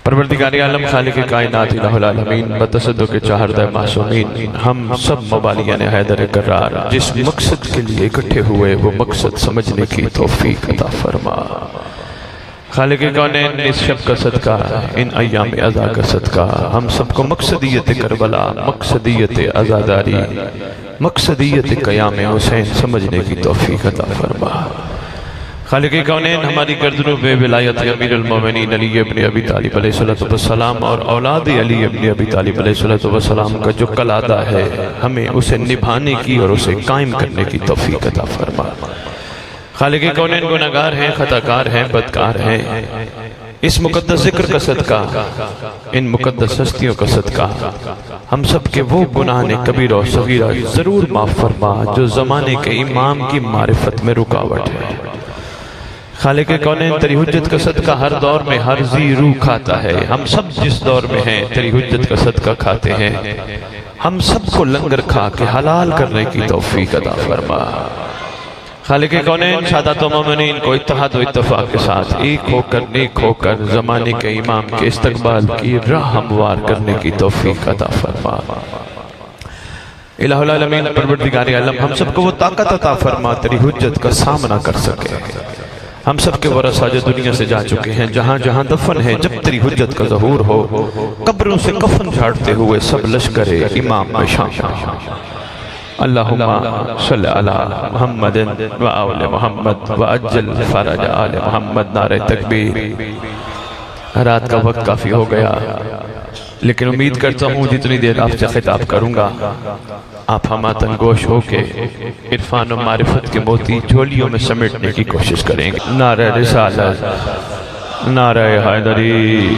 پروردگار عالم خالق کائنات الہ العالمین بتصدق چہردہ معصومین، ہم سب مبالیان حیدر کرار جس مقصد کے لیے اکٹھے ہوئے وہ مقصد سمجھنے کی توفیق عطا فرما۔ خالق کونین اس شب کا صدقہ، ان ایام عزا کا صدقہ، ہم سب کو مقصدیت کربلا، مقصدیت عزاداری، مقصدیت قیام حسین سمجھنے کی توفیق عطا فرما۔ خالق کونین ہماری گردنوں پہ ولایت امیر المومنین علی ابن ابی طالب علیہ السلام اور اولاد علی ابن ابی طالب علیہ السلام کا جو کلادہ ہے، ہمیں اسے نبھانے کی اور اسے قائم کرنے کی توفیق عطا فرما۔ خالق کونین گناہگار ہیں، خطاکار ہیں، بدکار ہیں، اس مقدس ذکر کا صدقہ، ان مقدس ہستیوں کا صدقہ ہم سب کے وہ گناہ کبیرہ و صغیرہ ضرور معاف فرما جو زمانے کے امام کی معرفت میں رکاوٹ ہے۔ خالق کونین تیری حجت کا صدقہ ہر دور میں ہر ذی روح کھاتا ہے، ہم سب جس دور میں ہیں تیری حجت کا صدقہ کھاتے ہیں، ہم سب کو لنگر کھا کے حلال کرنے کی توفیق عطا فرما۔ خالق کونین سادات و مومنین کو اتحاد و اتفاق کے ساتھ ایک ہو کر نیک ہو کر زمانے کے امام کے استقبال کی راہ ہموار کرنے کی توفیق عطا فرما۔ الہ العالمین پروردگار عالم ہم سب کو وہ طاقت عطا فرما تیری حجت کا سامنا کر سکے۔ ہم سب کے ورثہ جو دنیا سے جا چکے ہیں، جہاں جہاں دفن ہیں، جب تیری حجت کا ظہور ہو قبروں سے کفن جھاڑتے ہوئے سب لشکر امام میں شامل۔ اللہم صلی علی محمد و آل محمد و اجل فرج آل محمد۔ نعرہ تکبیر۔ رات کا وقت کافی ہو گیا، لیکن امید کرتا ہوں جتنی دیر آپ سے خطاب کروں گا آپ ہماتن گوش ہو کے عرفان و معرفت کے موتی جھولیوں میں سمیٹنے کی کوشش کریں گے۔ نعرہ رسالت، نعرہ حیدری،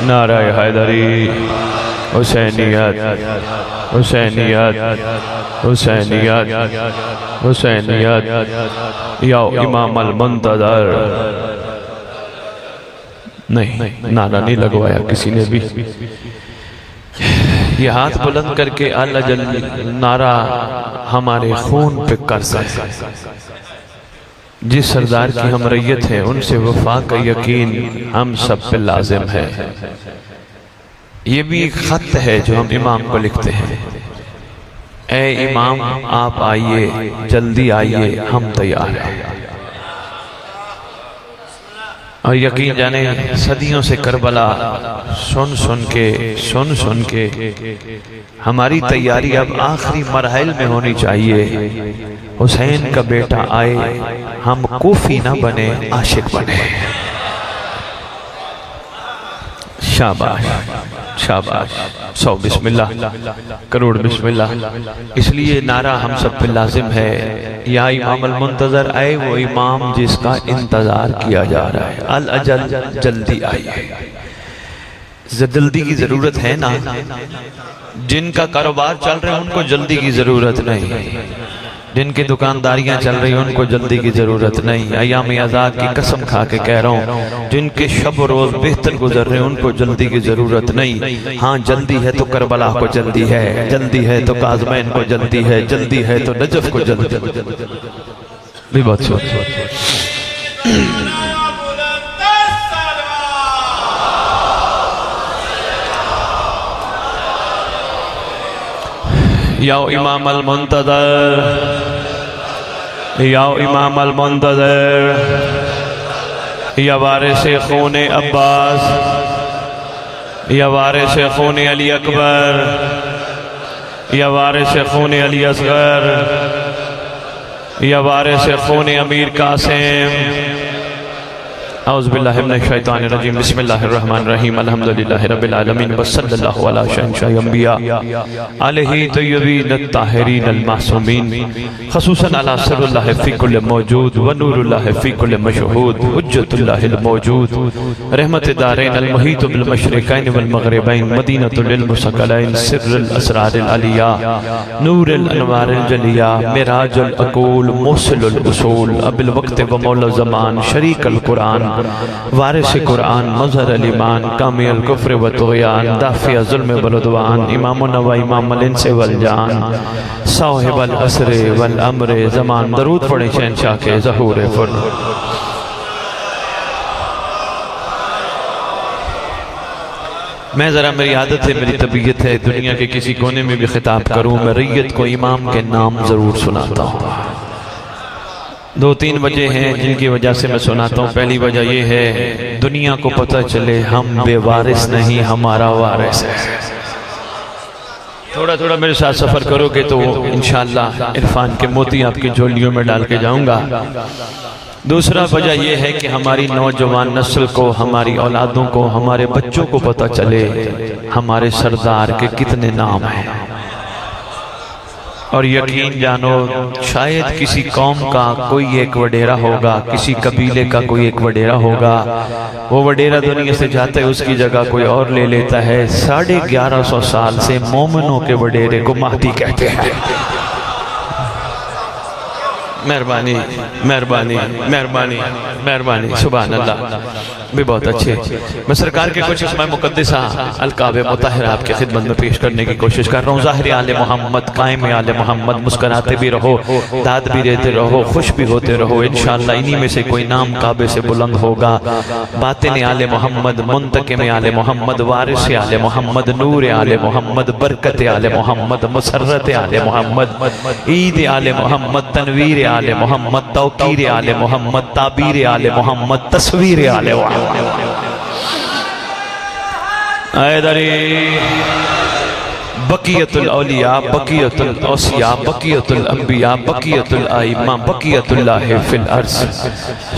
نعرہ حیدری، حسینیت، حسینیت، حسینیت، حسینیت، یا امام المنتظر۔ نہیں، نعرہ نہیں لگوایا کسی نے بھی۔ یہ ہاتھ بلند کر کے اللہ جل نعرہ ہمارے خون پہ قرض ہے۔ جس سردار کی ہم ریت ہیں ان سے وفا کا یقین ہم سب پہ لازم ہے۔ یہ بھی ایک خط ہے جو ہم امام کو لکھتے ہیں، اے امام آپ آئیے، جلدی آئیے، ہم تیار ہیں۔ اور یقین جانے صدیوں سے کربلا سن سن کے ہماری تیاری اب آخری مراحل میں ہونی چاہیے۔ حسین کا بیٹا آئے، ہم کوفی نہ بنے، عاشق بنے۔ شاباش شاباش، 100 بسم اللہ، کروڑ بسم اللہ۔ اس لیے نعرہ ہم سب پہ لازم ہے، یا امام المنتظر، آئے وہ امام جس کا انتظار کیا جا رہا ہے۔ الاجل، جلدی آئیے۔ جلدی کی ضرورت ہے نا، جن کا کاروبار چل رہے ہیں ان کو جلدی کی ضرورت نہیں، جن کی دکانداریاں چل رہی ہیں ان کو جلدی کی ضرورت نہیں۔ ایام عزا کی قسم کھا کے کہہ رہا ہوں، جن کے شب و روز بہتر گزر رہے ہیں ان کو جلدی کی ضرورت نہیں۔ ہاں جلدی ہے تو کربلا کو جلدی ہے، جلدی ہے تو کاظمین کو جلدی ہے، جلدی ہے تو نجف کو جلدی بھی بات سو۔ یا امام المنتظر، یا امام المنتظر، یا وارث خون عباس، یا وارث خون علی اکبر، یا وارث خون علی اصغر، یا وارث خون امیر قاسم۔ اعوذ باللہ من الشیطان الرجیم، بسم اللہ الرحمن الرحیم، الحمدللہ رب العالمین، وصلی اللہ علی شہنشاہ انبیاء علیہ طیبین الطاہرین المعصومین، خصوصاً علی سر اللہ فی کل موجود و نور اللہ فی کل مشہود، حجت اللہ الموجود، رحمت دارین المحیط بالمشرقین والمغربین، مدینۃ للمثقلین، سر الاسرار العلیاء، نور الانوار الجلیاء، معراج العقول، موصل الاصول، اب الوقت و مولا الزمان، شریک القرآن، وارث قرآن، مظہر الایمان، کامی الکفر و طغیان، دافع ظلم والعدوان، امام و امام الانس والجان، صاحب العصر والامر زمان۔ درود پڑھیں شہنشاہ کے ظہور فر۔ میں ذرا میری عادت ہے، میری طبیعت ہے، دنیا کے کسی کونے میں بھی خطاب کروں میں ریت کو امام کے نام ضرور سناتا ہوں۔ دو تین وجہ ہیں جن کی وجہ سے میں سناتا ہوں۔ پہلی وجہ یہ ہے دنیا کو پتہ چلے ہم بے وارث نہیں، ہمارا وارث ہے۔ تھوڑا تھوڑا میرے ساتھ سفر کرو گے تو انشاءاللہ عرفان کے موتی آپ کی جھولیوں میں ڈال کے جاؤں گا۔ دوسرا وجہ یہ ہے کہ ہماری نوجوان نسل کو، ہماری اولادوں کو، ہمارے بچوں کو پتہ چلے ہمارے سردار کے کتنے نام ہیں۔ اور یقین جانو شاید کسی قوم کا کوئی ایک وڈیرا ہوگا، کسی قبیلے کا کوئی ایک وڈیرا ہوگا، وہ وڈیرا دنیا سے جاتا ہے، اس کی جگہ کوئی اور لے لیتا ہے۔ 1150 سال سے مومنوں کے وڈیرے کو مہدی کہتے ہیں۔ مہربانی مہربانی مہربانی مہربانی، سبحان اللہ، بھی بہت اچھے۔ میں سرکار کے کچھ اسماء مقدسہ القاب مطہرہ آپ کی خدمت میں پیش کرنے کی کوشش کر رہا ہوں۔ ظاہر آل محمد، قائم آل محمد، مسکراتے بھی رہو، داد بھی دیتے رہو، خوش بھی ہوتے رہو، انشاءاللہ انہی میں سے کوئی نام کعبے سے بلند ہوگا۔ باطن آل محمد، منتقم آل محمد، وارث آل محمد، نور آل محمد، برکت آل محمد، مسرت آل محمد، عید آل محمد، تنویر آل محمد، توقیر آل محمد، تعبیر آل محمد، تصویر آل محمد۔ ایدری بقیت الاولیاء، بقیت الاوصیاء، بقیت الانبیاء، بقیت الائمہ، بقیت اللہ فی الارض،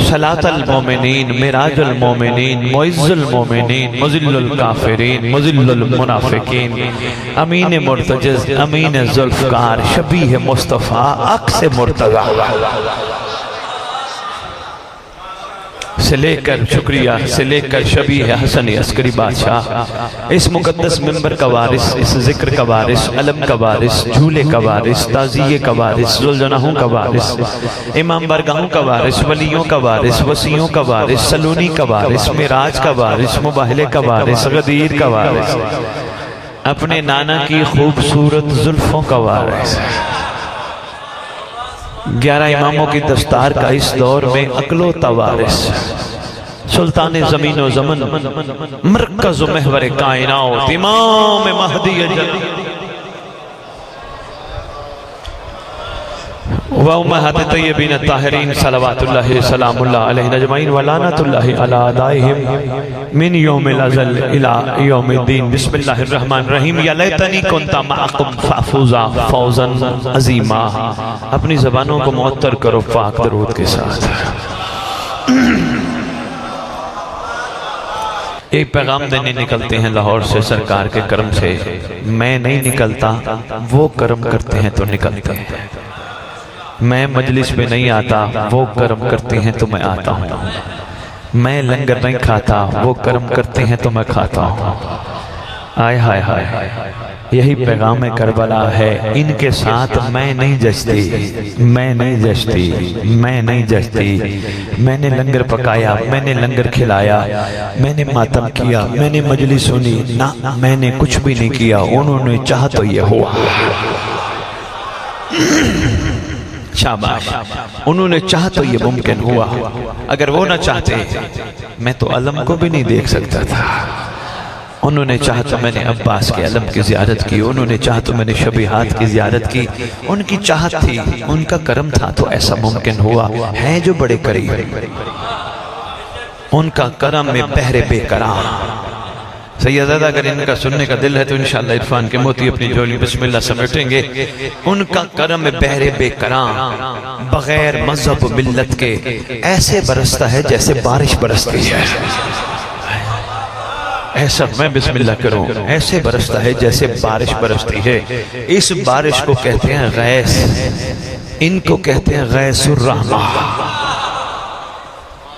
صلاة المومنین، معراج المومنین، معز المومنین، مذل الکافرین، مذل المنافقین، امین مرتجز، امین ذوالفقار، شبیہ مصطفیٰ، عکس مرتضی سے لے کر شکریہ سے لے کر شبیہ حسن عسکری بادشاہ، اس مقدس منبر کا وارث، اس ذکر کا وارث، علم کا وارث، جھولے کا وارث، تعزیے کا وارث، ذوالجناحوں کا وارث، امام بارگاہوں کا وارث، ولیوں کا وارث، وسیعوں کا وارث، سلونی کا وارث، معراج کا وارث، مباہلے کا وارث، غدیر کا وارث، اپنے نانا کی خوبصورت زلفوں کا وارث، 11 اماموں کی دستار کا اس دور میں اکلوتا وارث، سلطان زمین و زمن، مرکز و محور کائنات، امام مہدی جلد وامہات طیبین الطاہرین صلوات اللہ سلام اللہ علیہ نجمعین ولعنت اللہ علی اعدائہم من یوم الازل الى یوم الدین۔ بسم اللہ الرحمن الرحیم۔ یا لیتنی کنتا معکم فافوزا فوزا عظیما۔ اپنی زبانوں کو معطر کرو پاک درود کے ساتھ۔ ایک پیغام دینے نکلتے ہیں لاہور سے سرکار کے کرم سے، میں نہیں نکلتا، وہ کرم کرتے ہیں تو نکلتے ہیں۔ میں مجلس میں نہیں آتا، وہ کرم کرتے ہیں تو میں آتا ہوں۔ میں لنگر نہیں کھاتا، وہ کرم کرتے ہیں تو میں کھاتا ہوں۔ آئے ہائے ہائے، یہی پیغام کربلا ہے۔ ان کے ساتھ میں نہیں جشتی، میں نہیں جشتی، میں نہیں جشتی۔ میں نے لنگر پکایا، میں نے لنگر کھلایا، میں نے ماتم کیا، میں نے مجلس سنی، نہ میں نے کچھ بھی نہیں کیا، انہوں نے چاہا تو یہ ہوا۔ شاباش، انہوں نے چاہا تو یہ ممکن ہوا۔ اگر وہ نہ چاہتے میں تو علم کو بھی نہیں دیکھ سکتا تھا۔ انہوں نے چاہا تو میں نے عباس کے علم کی زیارت کی، انہوں نے چاہا تو میں نے شبیہات کی زیارت کی۔ ان کی چاہت تھی، ان کا کرم تھا تو ایسا ممکن ہوا۔ ہیں جو بڑے قریب، ان کا کرم میں بحر بے قرار۔ سیدہ اگر ان کا سننے کا دل ہے تو انشاءاللہ عرفان کے موتی اپنی جھولی بسم اللہ سمیٹیں گے۔ ان کا کرم بحر بے قرار، بغیر مذہب ملت کے ایسے برستا ہے جیسے بارش برستی ہے۔ ایسا میں بسم اللہ کروں، ایسے برستا ہے جیسے بارش برستی ہے۔ اس بارش کو کہتے ہیں غیث، ان کو کہتے ہیں غیث الرحمہ۔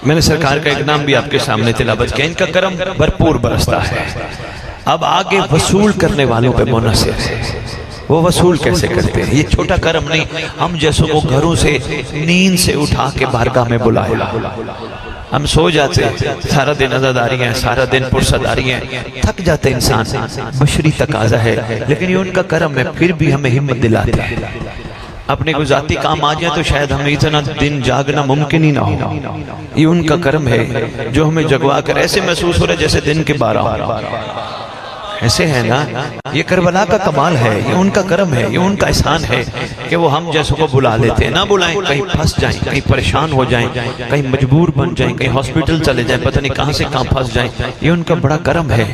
میں نے سرکار کا ایک نام بھی آپ کے سامنے تلاوت کیا۔ ان کا کرم بھرپور برستا ہے۔ اب آگے وصول کرنے والوں پہ منحصر ہے، وہ وصول کیسے کرتے ہیں۔ یہ چھوٹا کرم نہیں، ہم جیسوں کو گھروں سے نیند سے اٹھا کے بارگاہ میں بلایا۔ ہم سو جاتے ہیں، سارا دن عزاداری ہیں، سارا دن پرصداری ہیں، تھک جاتے انسان، بشری تقاضا ہے، لیکن یہ ان کا کرم ہے، پھر بھی ہمیں ہمت دلاتے ہیں۔ اپنے کو ذاتی کام آ جائیں تو شاید ہمیں اتنا دن جاگنا ممکن ہی نہ ہو۔ یہ ان کا کرم ہے جو ہمیں جگوا کر ایسے محسوس ہو رہا ہے جیسے دن کے 12 ہو۔ ایسے ہیں نا، یہ کربلا کا کمال ہے، یہ ان کا کرم ہے، یہ ان کا احسان ہے کہ وہ ہم جیسوں کو بلا لیتے ہیں۔ نہ بلائیں، کہیں پھنس جائیں، کہیں پریشان ہو جائیں، کہیں مجبور بن جائیں، کہیں ہاسپٹل چلے جائیں، پتہ نہیں کہاں سے کہاں پھنس جائیں، یہ ان کا بڑا کرم ہے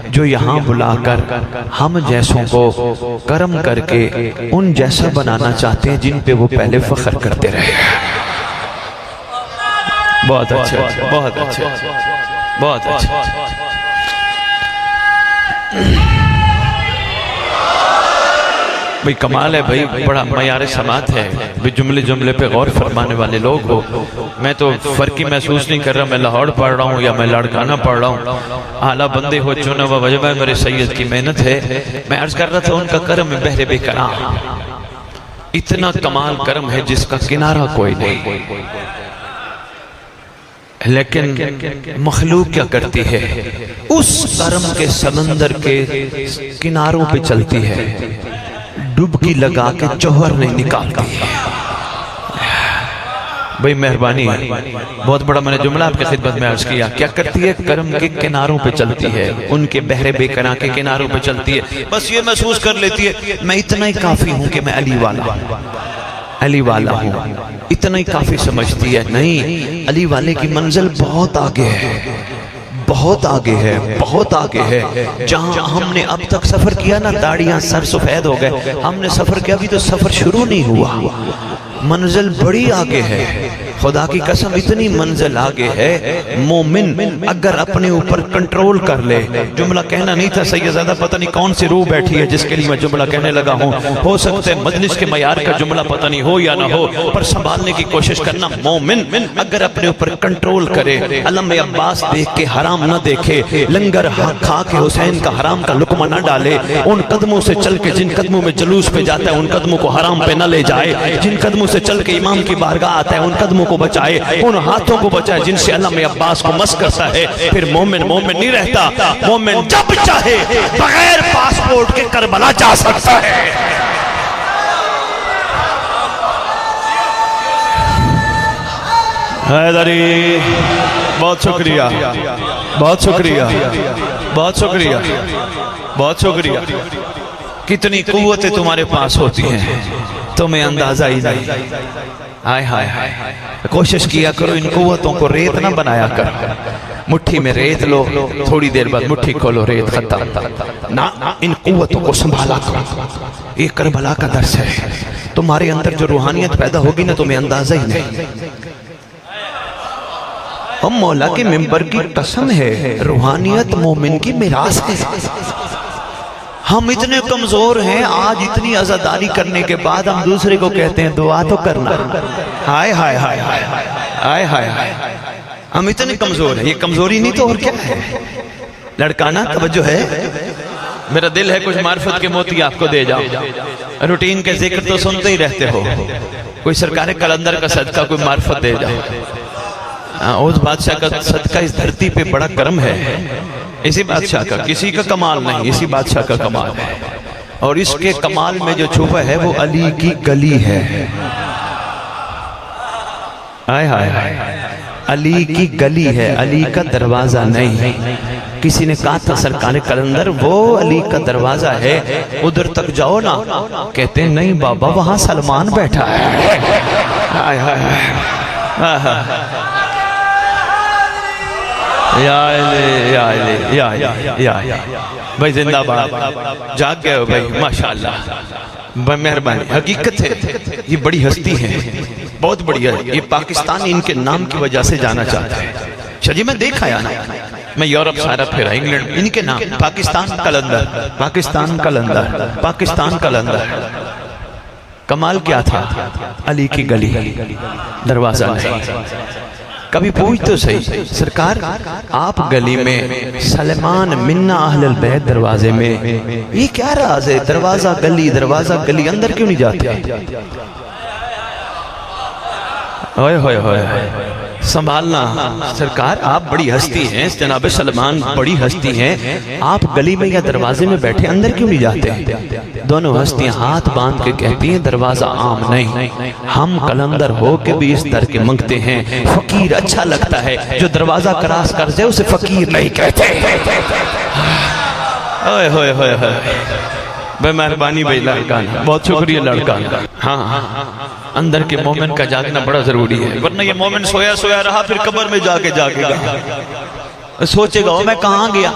جو یہاں بلا کر ہم جیسوں کو کرم کر کے ان جیسا بنانا چاہتے ہیں جن پہ وہ پہلے فخر کرتے رہے۔ بہت اچھا، بہت اچھا، بہت اچھا۔ بھئی کمال ہے، بھئی بڑا معیار سماعت ہے، بھی جملے جملے پہ غور فرمانے والے لوگ ہو۔ میں تو فرقی محسوس نہیں کر رہا، میں لاہور پڑھ رہا ہوں یا میں لاڑکانہ پڑھ رہا ہوں، اعلیٰ بندے ہو چنا و وجبہ میرے سید کی محنت ہے۔ میں عرض کر رہا تھا ان کا کرم ہے بحر بے کرام، اتنا کمال کرم ہے جس کا کنارہ کوئی نہیں، لیکن مخلوق کیا کرتی ہے، اس کرم کے سمندر کے کناروں پہ چلتی ہے، ڈبکی لگا کے جوہر نہیں نکالتی ہے۔ بھئی مہربانی ہے، بہت بڑا میں نے جملہ آپ کے خدمت میں عرض کیا، کیا کرتی ہے، کرم کے کناروں پہ چلتی ہے، ان کے بحر بے کراں کے کناروں پہ چلتی ہے، بس یہ محسوس کر لیتی ہے میں اتنا ہی کافی ہوں کہ میں علی والا ہوں، اتنا ہی کافی سمجھتی ہے۔ نہیں، علی والے کی منزل بہت آگے ہے، بہت آگے ہے، بہت آگے ہے۔ جہاں ہم نے اب تک سفر کیا نا، داڑیاں سر سفید ہو گئے، ہم نے سفر کیا بھی تو سفر شروع نہیں ہوا، منزل بڑی آگے ہے، خدا کی قسم اتنی منزل آگے ہے۔ مومن اگر اپنے اوپر کنٹرول کر لے، جملہ کہنا نہیں تھا سیدزادہ، پتہ نہیں کون سی روح بیٹھی ہے جس کے لیے میں جملہ کہنے لگا ہوں، ہو سکتے مجلس کے معیار کا جملہ پتہ نہیں ہو یا نہ ہو، پر سنبھالنے کی کوشش کرنا۔ مومن اگر اپنے اوپر کنٹرول کرے، علم عباس دیکھ کے حرام نہ دیکھے، لنگر کھا کے حسین کا حرام کا لقمہ نہ ڈالے، ان قدموں سے چل کے جن قدموں میں جلوس پہ جاتا ہے ان قدموں کو حرام پہ نہ لے جائے، جن قدموں سے چل کے امام کی بارگاہ آتا ہے ان قدموں کو بچائے، ان ہاتھوں کو بچائے جن سے علم عباس کو مس کرتا ہے، پھر مومن نہیں رہتا۔ مومن جب چاہے بغیر پاسپورٹ کے کربلا جا سکتا ہے۔ حیدری، بہت شکریہ، بہت شکریہ، بہت شکریہ، بہت شکریہ۔ کتنی قوتیں تمہارے پاس ہوتی ہیں تمہیں اندازہ ہی نہیں۔ ہائے ہائے ہائے، کوشش کیا کرو ان قوتوں کو ریت نہ بنایا کر، مٹھی میں ریت لو، تھوڑی دیر بعد مٹھی کھولو ریت ختم نہ، ان قوتوں کو سنبھالا کرو۔ یہ کربلا کا درس ہے، تمہارے اندر جو روحانیت پیدا ہوگی نا تمہیں اندازہ ہی نہیں۔ ہم مولا کے ممبر کی قسم ہے، روحانیت مومن کی میراث ہے۔ ہم اتنے کمزور ہیں، آج اتنی عزاداری کرنے کے بعد ہم دوسرے کو کہتے ہیں دعا تو کرنا۔ ہائے ہائے ہائے ہائے ہائے ہائے، ہم اتنے کمزور ہیں، یہ کمزوری نہیں تو اور کیا ہے؟ لڑکانہ توجہ ہے، میرا دل ہے کچھ معرفت کے موتی آپ کو دے جاؤ، روٹین کے ذکر تو سنتے ہی رہتے ہو، کوئی سرکار قلندر کا صدقہ کوئی معرفت دے جاؤ۔ اس بادشاہ کا صدقہ اس دھرتی پہ بڑا کرم ہے، اسی بادشاہ کا، کسی کا کمال نہیں، اسی بادشاہ کا کمال ہے، اور اس کے کمال میں جو چھپا ہے وہ علی کی گلی ہے۔ آئے ہائے ہائے، علی کی گلی ہے، علی کا دروازہ نہیں۔ کسی نے کہا تھا سرکار قلندر وہ علی کا دروازہ ہے، ادھر تک جاؤ نا، کہتے ہیں نہیں بابا وہاں سلمان بیٹھا ہے۔ آئے ہائے، یا علی یا علی یا علی یا علی، بھائی زندہ باد، جاگ گئے ہو بھائی، ماشاءاللہ، مہربانی۔ حقیقت ہے یہ بڑی ہستی ہے، بہت بڑی ہے، یہ پاکستان ان کے نام کی وجہ سے جانا چاہتا ہے۔ شجی میں دیکھا یا نا، میں یورپ سارا پھرا، انگلینڈ، ان کے نام پاکستان قلندر، پاکستان قلندر، پاکستان قلندر۔ کمال کیا تھا؟ علی کی گلی، دروازہ نہیں۔ کبھی پوچھ تو صحیح سرکار آپ گلی میں، سلمان منا اہل البیت دروازے میں، یہ کیا راز ہے؟ دروازہ گلی اندر کیوں نہیں جاتے؟ ہوئے ہوئے ہوئے، سنبھالنا سرکار، آپ بڑی ہستی ہیں، جناب سلمان بڑی ہستی ہیں، آپ گلی میں یا دروازے میں بیٹھے اندر کیوں نہیں جاتے؟ دونوں ہستیاں ہاتھ باندھ کے کہتی ہیں دروازہ عام نہیں، ہم قلندر ہو کے بھی اس در کے منگتے ہیں، فقیر اچھا لگتا ہے، جو دروازہ کراس کر جائے اسے فقیر نہیں کہتے۔ اوئے ہوئے ہوئے ہوئے بے مہربانی بھائی لڑکانا، بہت شکریہ لڑکانا۔ ہاں اندر کے مومن کا جاگنا بڑا ضروری ہے، ورنہ یہ مومن سویا سویا رہا، پھر قبر میں جا کے جاگے گا، سوچے گا میں کہاں گیا،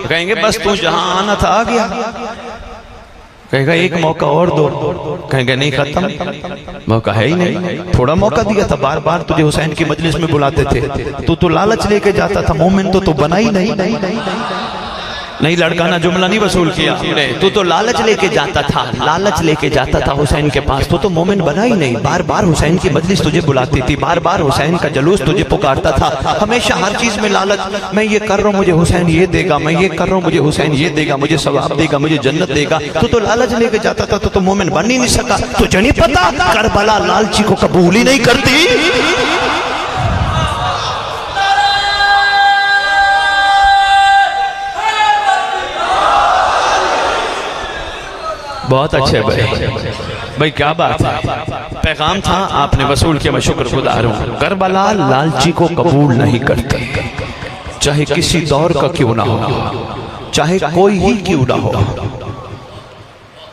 کہیں گے بس تو جہاں آنا تھا آ گیا، کہے گا ایک موقع اور دو، کہیں گے نہیں ختم، موقع ہے ہی نہیں، تھوڑا موقع دیا تھا، بار بار تجھے حسین کی مجلس میں بلاتے تھے، تو لالچ لے کے جاتا تھا، مومن تو بنا ہی نہیں لڑکانا جملہ نہیں وصول کیا تو لالچ لے کے جاتا تھا، لالچ لے کے جاتا تھا حسین کے پاس، تو مومن بنا ہی نہیں، بار بار حسین کی مجلس تجھے بلاتی تھی، بار بار حسین کا جلوس تجھے پکارتا تھا، ہمیشہ ہر چیز میں لالچ، میں یہ کر رہا ہوں مجھے حسین یہ دے گا، میں یہ کر رہا ہوں مجھے حسین یہ دے گا، مجھے ثواب دے گا، مجھے جنت دے گا، تو لالچ لے کے جاتا تھا، تو مومن بن ہی نہیں سکا۔ تجھے نہیں پتا کربلا لالچی کو قبول ہی نہیں کرتی۔ بہت اچھے بھائی کیا بات ہے، پیغام تھا آپ نے وصول کیا، میں شکر گزار ہوں۔ کربلا لالچی کو قبول نہیں کرتے، چاہے کسی دور کا کیوں نہ ہو، چاہے کوئی ہی کیوں نہ ہو۔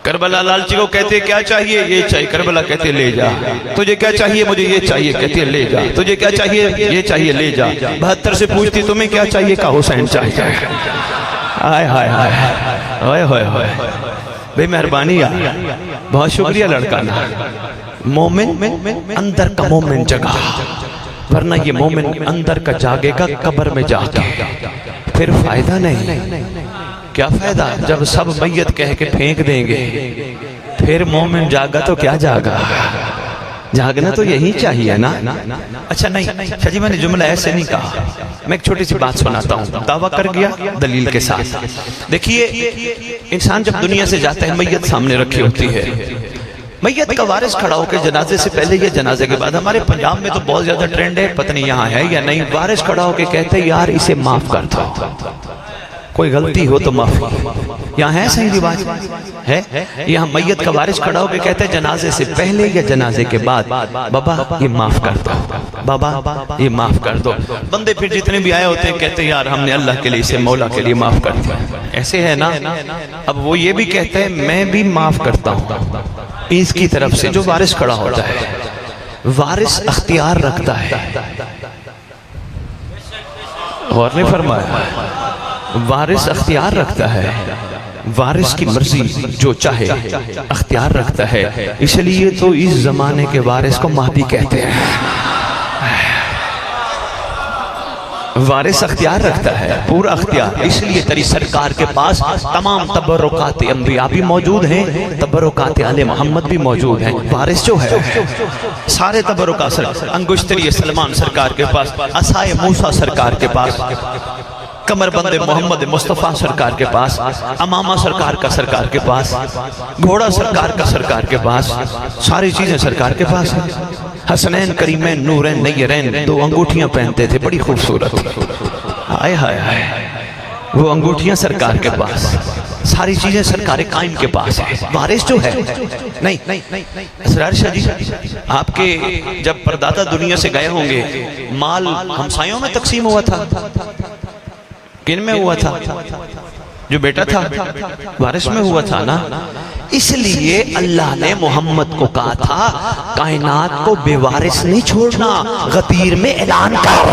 کربلا لالچی کو کہتے کیا چاہیے، یہ چاہیے، کربلا کہتے لے جا، تجھے کیا چاہیے، مجھے یہ چاہیے، کہتے لے جا، تجھے کیا چاہیے، یہ چاہیے، لے جا۔ 72 سے پوچھتی تمہیں کیا چاہیے، کہا حسین چاہیے۔ آئے ہائے ہائے ہوئے ہوئے ہوئے بے مہربانی، بہت شکریہ لڑکانا۔ مومن اندر کا مومن جگہ، ورنہ یہ مومن اندر کا جاگے گا قبر میں جا کے، پھر فائدہ نہیں۔ کیا فائدہ جب سب میت کہہ کے پھینک دیں گے، پھر مومن جاگا تو کیا جاگا، جاگنا تو یہی چاہیے نا۔ اچھا نہیں شاہ جی، میں نے جملہ ایسے نہیں کہا، میں ایک چھوٹی سی بات سناتا ہوں، دعویٰ کر گیا دلیل کے ساتھ۔ دیکھیے انسان جب دنیا سے جاتا ہے، میت سامنے رکھی ہوتی ہے، میت کا وارث کھڑا ہو کے جنازے سے پہلے یا جنازے کے بعد، ہمارے پنجاب میں تو بہت زیادہ ٹرینڈ ہے، پتہ نہیں یہاں ہے یا نہیں، وارث کھڑا ہو کے کہتے ہیں یار اسے معاف کر دو، کوئی غلطی ہو تو معافی۔ یہاں ہے صحیح رواج ہے، یہاں میت کا وارث کھڑا ہو کے کہتے ہیں جنازے سے پہلے یا جنازے کے بعد، بابا یہ معاف کر دو، بابا یہ معاف کر دو۔ بندے پھر جتنے بھی آئے ہوتے ہیں کہتے ہیں یار ہم نے اللہ کے لیے اسے مولا کے لیے معاف کر دیا، ایسے ہے نا۔ اب وہ یہ بھی کہتے ہیں میں بھی معاف کرتا ہوں اس کی طرف سے، جو وارث کھڑا ہوتا ہے۔ وارث اختیار رکھتا ہے، غور نہیں فرمایا، وارث اختیار رکھتا ہے، وارث کی مرضی جو چاہے اختیار رکھتا ہے، اس لیے تو اس زمانے کے وارث کو مہدی کہتے ہیں۔ وارث اختیار رکھتا ہے، پورا اختیار، اس لیے تیری سرکار کے پاس تمام تبرکات انبیاء بھی موجود ہیں، تبرکات آل محمد بھی موجود ہیں۔ وارث جو ہے سارے تبرکات، انگشتری سلمان سرکار کے پاس، عصائے موسیٰ سرکار کے پاس، کمر بند محمد مصطفیٰ سرکار کے پاس، امامہ سرکار کا سرکار کے پاس، گھوڑا سرکار کا سرکار کے پاس، ساری چیزیں سرکار کے پاس ہیں۔ حسنین کریمین نورین نیرین، 2 انگوٹھیاں پہنتے تھے بڑی خوبصورت، آئے ہائے ہائے، وہ انگوٹھیاں سرکار کے پاس، ساری چیزیں سرکار قائم کے پاس ہیں۔ وارث جو ہے نہیں، اسرار شاہ جی آپ کے جب پردادا دنیا سے گئے ہوں گے، مال ہمسایوں میں تقسیم ہوا تھا، کن میں ہوا تھا؟ جو بیٹا تھا وارث میں ہوا تھا نا۔ اس لیے اللہ نے محمد کو کہا تھا کائنات کو بے وارث نہیں چھوڑنا، غدیر میں اعلان کر۔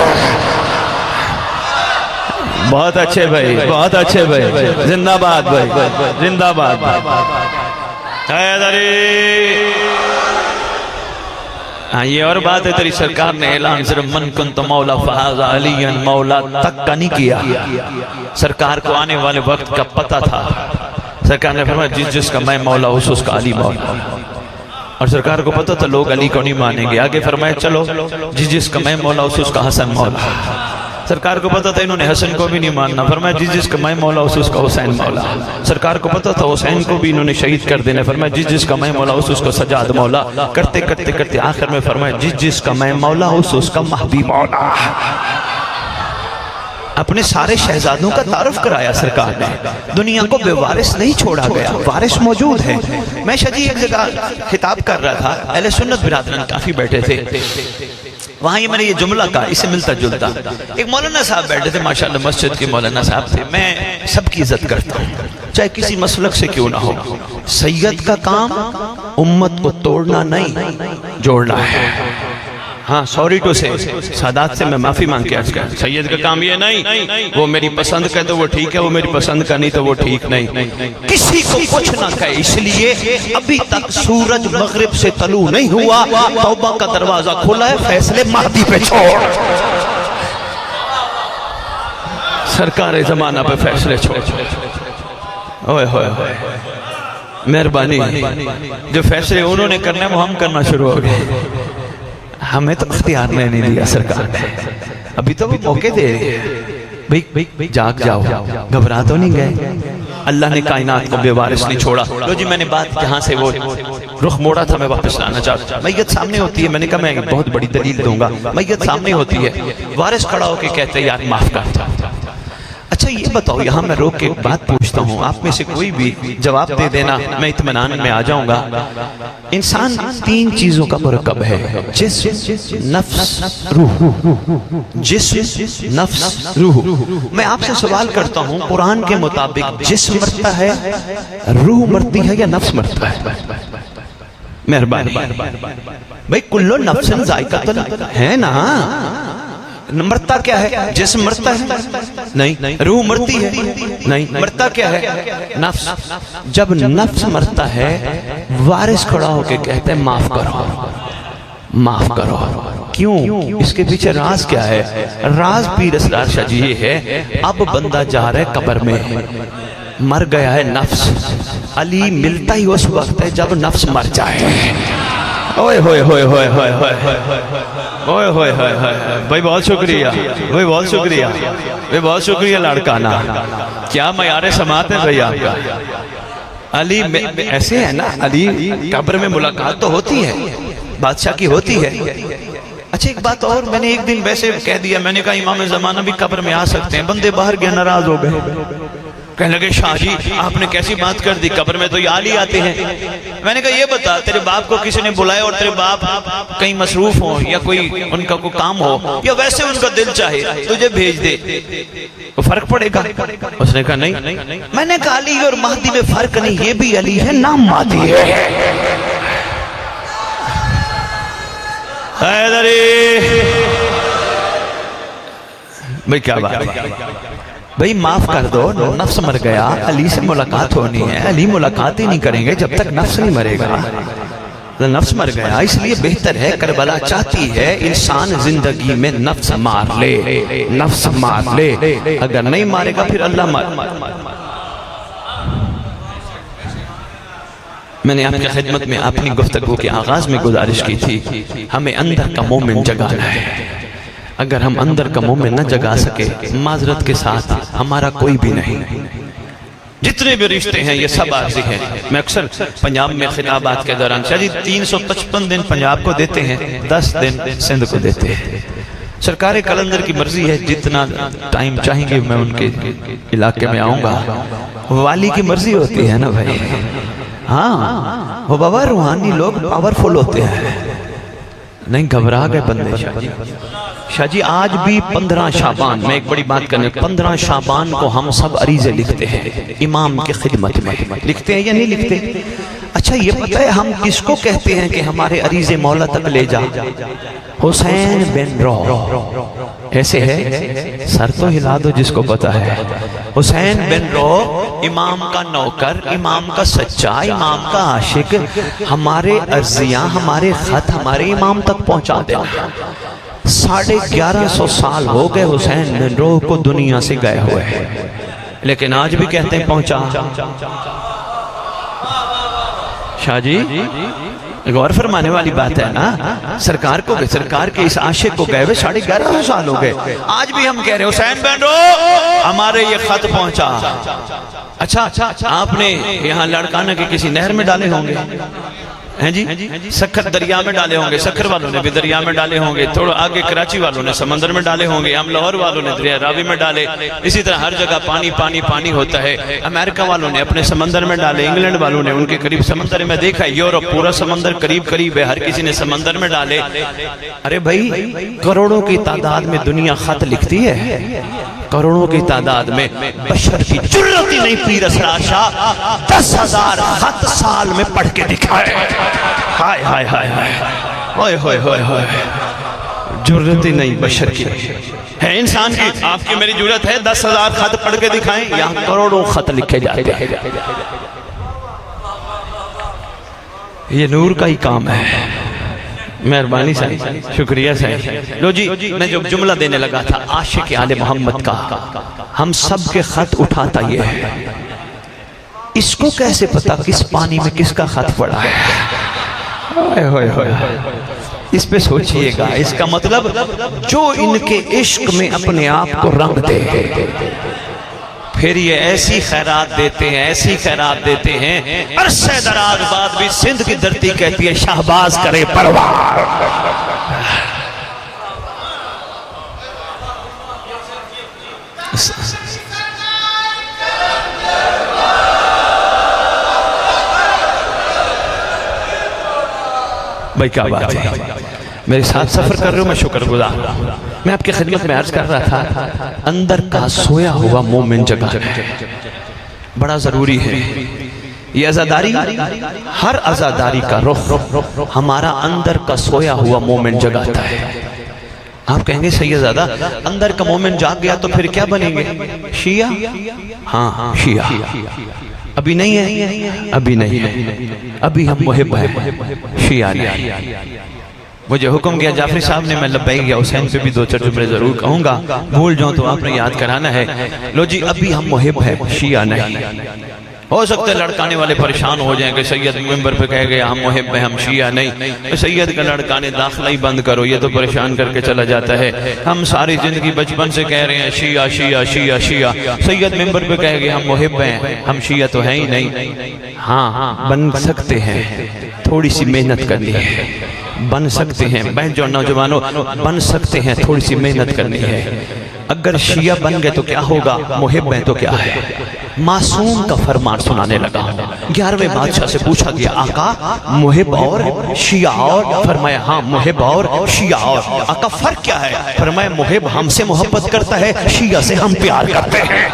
بہت اچھے بھائی، بہت اچھے بھائی، زندہ باد بھائی، زندہ باد۔ ہاں یہ اور بات ہے، تیری سرکار نے اعلان صرف من کنت مولا فہذا علی مولا تک کا نہیں کیا، سرکار کو آنے والے وقت کا پتہ تھا۔ سرکار نے فرمایا جس کا میں مولا اس کا علی مولا، اور سرکار کو پتہ تھا لوگ علی کو نہیں مانیں گے، آگے فرمایا چلو جس کا میں مولا اس کا حسن مولا، سرکار کو پتہ تھا انہوں نے حسن کو بھی نہیں ماننا، فرمایا جس کا میں مولا اس کا حسین مولا، سرکار کو پتہ تھا حسین کو بھی انہوں نے شہید کر دینا، فرمایا جس کا میں مولا اس کا سجاد مولا، کرتے کرتے کرتے آخر میں فرمایا جس کا میں مولا اس کا مہدی مولا۔ اپنے سارے شہزادوں کا تعارف کرایا سرکار نے، دنیا کو بے وارث نہیں چھوڑا گیا، وارث موجود ہے۔ میں شاہ جی ایک جگہ خطاب کر رہا تھا، اہل سنت برادران کافی بیٹھے تھے، وہاں یہ میں نے یہ جملہ کہا، اسے ملتا جلتا، ایک مولانا صاحب بیٹھے تھے، ماشاءاللہ مسجد کے مولانا صاحب تھے، میں سب کی عزت کرتا ہوں، چاہے کسی مسلک سے کیوں نہ ہو. سید کا کام امت کو توڑنا نہیں جوڑنا ہے. ہاں سوری ٹو سے سادات سے میں معافی مانگ کے عرض کرتا ہوں، سید کا کام یہ نہیں وہ میری پسند کا تو وہ ٹھیک ہے، وہ میری پسند کا نہیں تو وہ ٹھیک نہیں. کسی کو کچھ نہ کہے، اس لیے ابھی تک سورج مغرب سے طلوع نہیں ہوا، توبہ کا دروازہ کھلا ہے، فیصلے مہدی پہ چھوڑ. سرکار زمانہ پہ فیصلے چھوڑ. اوئے ہوئے ہوئے مہربانی، جو فیصلے انہوں نے کرنے وہ ہم کرنا شروع ہو گئے. ہمیں تو اختیار نہیں دیا سرکار نے، ابھی تو وہ موقع دے رہے ہیں. بھئی جاگ جاؤ، گھبرا تو نہیں گئے. اللہ نے کائنات کو بے وارث نہیں چھوڑا. لو جی میں نے بات جہاں سے وہ رخ موڑا تھا میں واپس لانا چاہتا ہوں. میت سامنے ہوتی ہے، میں نے کہا میں بہت بڑی دلیل دوں گا. میت سامنے ہوتی ہے، وارث کھڑا ہو کے کہتے ہیں یار معاف کرتا. اچھا یہ بتاؤ، یہاں میں روک کے بات پوچھتا ہوں، آپ میں سے کوئی بھی جواب دے دینا، میں اطمینان میں آ جاؤں گا. انسان تین چیزوں کا مرکب ہے: جسم، نفس، روح. جسم، نفس، روح. میں آپ سے سوال کرتا ہوں، قرآن کے مطابق جسم مرتا ہے، روح مرتی ہے یا نفس مرتا ہے؟ مہربانی بھئی، کلو نفس ذائقۃ ہے نا. مرتا کیا ہے؟ جسم مرتا ہے نہیں. روح مرتی ہے نہیں. مرتا کیا ہے؟ نفس. جب نفس مرتا ہے وارث کھڑا ہو کے کہتے ہیں معاف کرو، معاف کرو. کیوں؟ اس کے پیچھے راز کیا ہے؟ راز پیر اسرار شاہ جی یہ ہے، اب بندہ جا رہا ہے قبر میں، مر گیا ہے نفس. علی ملتا ہی اس وقت ہے جب نفس مر جائے. اوئے ہوئے ہوئے ہوئے ہوئے ہوئے اوئے ہوئے ہوئے ہوئے. بھائی بہت شکریہ، بھائی بہت شکریہ، بھائی بہت شکریہ لاڑکانہ. کیا معیار سماعت ہے بھائی آپ کا. علی ایسے ہے نا، علی قبر میں ملاقات تو ہوتی ہے، بادشاہ کی ہوتی ہے. اچھا ایک بات اور، میں نے ایک دن ویسے کہہ دیا، میں نے کہا امام زمانہ بھی قبر میں آ سکتے ہیں. بندے باہر گئے، ناراض ہو گئے، کہنے لگے شاہ جی آپ نے کیسی بات کر دی، قبر میں تو یہ علی آتے ہیں. میں نے کہا یہ بتا، تیرے باپ کو کسی نے بلایا اور تیرے باپ کہیں مصروف ہوں یا کوئی ان کا کوئی کام ہو یا ویسے ان کا دل چاہے تجھے بھیج دے، وہ فرق پڑے گا؟ اس نے کہا نہیں. میں نے کہا علی اور مہدی میں فرق نہیں، یہ بھی علی ہے، نام مہدی ہے. بھئی کیا بات ہے؟ بھئی معاف کر دو، نفس مر گیا، علی سے ملاقات ہونی ہے. علی ملاقات ہی نہیں کریں گے جب تک نفس نہیں مرے گا. نفس مر گیا، اس لیے بہتر ہے، کربلا چاہتی ہے انسان زندگی میں نفس مار لے، نفس مار لے. اگر نہیں مارے گا پھر اللہ مار. میں نے آپ کی خدمت میں اپنی گفتگو کے آغاز میں گزارش کی تھی، ہمیں اندر کا مومن جگانا ہے. اگر ہم اندر کا مومن نہ جگا سکے، معذرت کے ساتھ ہمارا کوئی بھی نہیں. جتنے بھی رشتے ہیں یہ سب عارضی ہیں. میں اکثر پنجاب میں خطابات کے دوران شاہ جی 355 دن پنجاب کو دیتے ہیں، 10 دن سندھ کو دیتے ہیں. سرکار کلندر کی مرضی ہے، جتنا ٹائم چاہیں گے میں ان کے علاقے میں آؤں گا. والی کی مرضی ہوتی ہے نا بھائی. ہاں وہ بابا روحانی لوگ پاورفل ہوتے ہیں. نہیں گھبرا گئے بندے. شاہ جی آج بھی 15 شعبان، میں ایک بڑی بات کرنے، 15 شعبان کو ہم سب عریضے لکھتے ہیں امام کی خدمت میں. لکھتے ہیں یا نہیں لکھتے؟ اچھا یہ پتہ ہے ہم کس کو کہتے ہیں کہ ہمارے عریضے مولا تک لے جا؟ حسین بن رو. ایسے ہے سر تو ہلا دو جس کو پتا ہے. حسین بن رو امام کا نوکر، امام کا سچا، امام کا عاشق. ہمارے عرضیاں، ہمارے خط ہمارے امام تک پہنچا دے. 1150 سال ہو گئے حسین بن رو کو دنیا سے گئے ہوئے ہیں، لیکن آج بھی کہتے ہیں پہنچا. شاہ جی غور فرمانے والی بات ہے نا. سرکار کو، سرکار کے اس عاشق کو گئے ہوئے 1150 سال ہو گئے، آج بھی ہم کہہ رہے ہیں حسین بن رو ہمارے یہ خط پہنچا. اچھا آپ نے یہاں لاڑکانہ کے کسی نہر میں ڈالے ہوں گے ہیں جی، سکھر دریا میں ڈالے ہوں گے، سکھر والوں نے بھی دریا میں ڈالے ہوں گے، تھوڑا آگے کراچی والوں نے سمندر میں ڈالے ہوں گے، ہم لاہور والوں نے دریا راوی میں ڈالے. اسی طرح ہر جگہ پانی پانی پانی ہوتا ہے. امریکہ والوں نے اپنے سمندر میں ڈالے، انگلینڈ والوں نے ان کے قریب سمندر میں دیکھا ہے، یورپ پورا سمندر قریب قریب ہے، ہر کسی نے سمندر میں ڈالے. ارے بھائی کروڑوں کی تعداد میں دنیا خط لکھتی ہے. کروڑوں کی تعداد میں بشر کی جرت ہی نہیں پیر اسرار شاہ 10,000 خط سال میں پڑھ کے دکھائے. ہائے ہائے ہائے ہائے ہوئے ہوئے ہوئے جرت ہی نہیں بشر کی ہے انسان کی. آپ کی میری جرت ہے 10,000 خط پڑھ کے دکھائیں؟ یہاں کروڑوں خط لکھے جاتے ہیں. یہ نور کا ہی کام ہے. مہربانی صاحب، شکریہ صاحب. لو جی، میں جو جملہ دینے لگا تھا عاشق آل محمد کا، ہم سب کے خط اٹھاتا یہ ہے. اس کو کیسے پتا کس پانی میں کس کا خط پڑا ہے؟ اس پہ سوچئے گا. اس کا مطلب جو ان کے عشق میں اپنے آپ کو رنگ دے، پھر یہ ایسی خیرات دیتے ہیں، ایسی خیرات دیتے ہیں. عرصہ دراز بعد بھی سندھ کی دھرتی کہتی ہے شہباز کرے پروار. بھائی کیا بات ہے، میرے ساتھ سفر کر رہے ہو، میں شکر گزار. میں آپ کی خدمت میں عرض کر رہا تھا اندر کا سویا ہوا مومن جگہ بڑا ضروری ہے. یہ عزاداری، ہر عزاداری کا رخ ہمارا اندر کا سویا ہوا مومن جگاتا ہے. آپ کہیں گے سیدزادہ اندر کا مومن جاگ گیا تو پھر کیا بنیں گے؟ شیعہ؟ ہاں شیعہ. ابھی نہیں ہے، ابھی نہیں، ابھی ہم محب ہیں، شیعہ نہیں. مجھے حکم کیا جعفری صاحب نے، میں لبیک یا حسین پہ بھی 2-4 جملے ضرور کہوں گا، بھول جاؤں تو آپ نے یاد کرانا ہے. لو جی، ابھی ہم محب ہیں، شیعہ نہیں. ہو سکتا ہے لڑکانے والے پریشان ہو جائیں کہ سید ممبر پہ کہہ گیا ہم محب ہیں، ہم شیعہ نہیں. سید کا لڑکانے داخلہ ہی بند کرو، یہ تو پریشان کر کے چلا جاتا ہے. ہم ساری زندگی بچپن سے کہہ رہے ہیں شیعہ شیعہ شیعہ شیعہ. سید ممبر پہ کہہ گیا ہم محب ہیں، ہم شیعہ تو ہیں ہی نہیں. ہاں بن سکتے ہیں، تھوڑی سی محنت کرنی ہے. بن سکتے ہیں بہن جو نوجوانوں، بن سکتے ہیں، تھوڑی سی محنت کرنی ہے. اگر شیعہ بن گئے تو کیا ہوگا، محب ہیں تو کیا ہے. معصوم کا فرمان سنانے لگا. 11ویں بادشاہ سے پوچھا گیا آقا محب اور شیعہ اور؟ فرمایا ہاں محب اور شیعہ اور. آقا فرق کیا ہے؟ فرمایا محب ہم سے محبت کرتا ہے، شیعہ سے ہم پیار کرتے ہیں.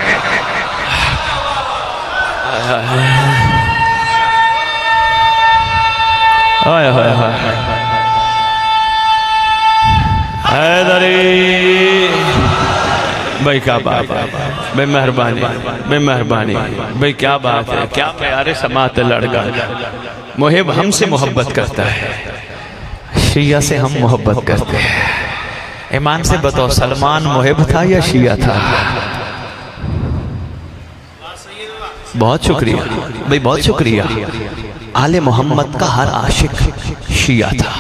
آئے آئے آئے حیدری بھائی کیا بات ہے، بے مہربانی بے مہربانی بھائی کیا بات ہے، کیا پیارے سماعت لڑکا. محب ہم سے محبت کرتا ہے، شیعہ سے ہم محبت کرتے ہیں. ایمان سے بتاؤ سلمان محب تھا یا شیعہ تھا؟ بہت شکریہ بھائی، بہت شکریہ. آل محمد کا ہر عاشق شیعہ تھا.